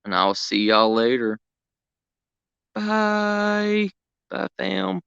S1: and I'll see y'all later. Bye. Bye, fam.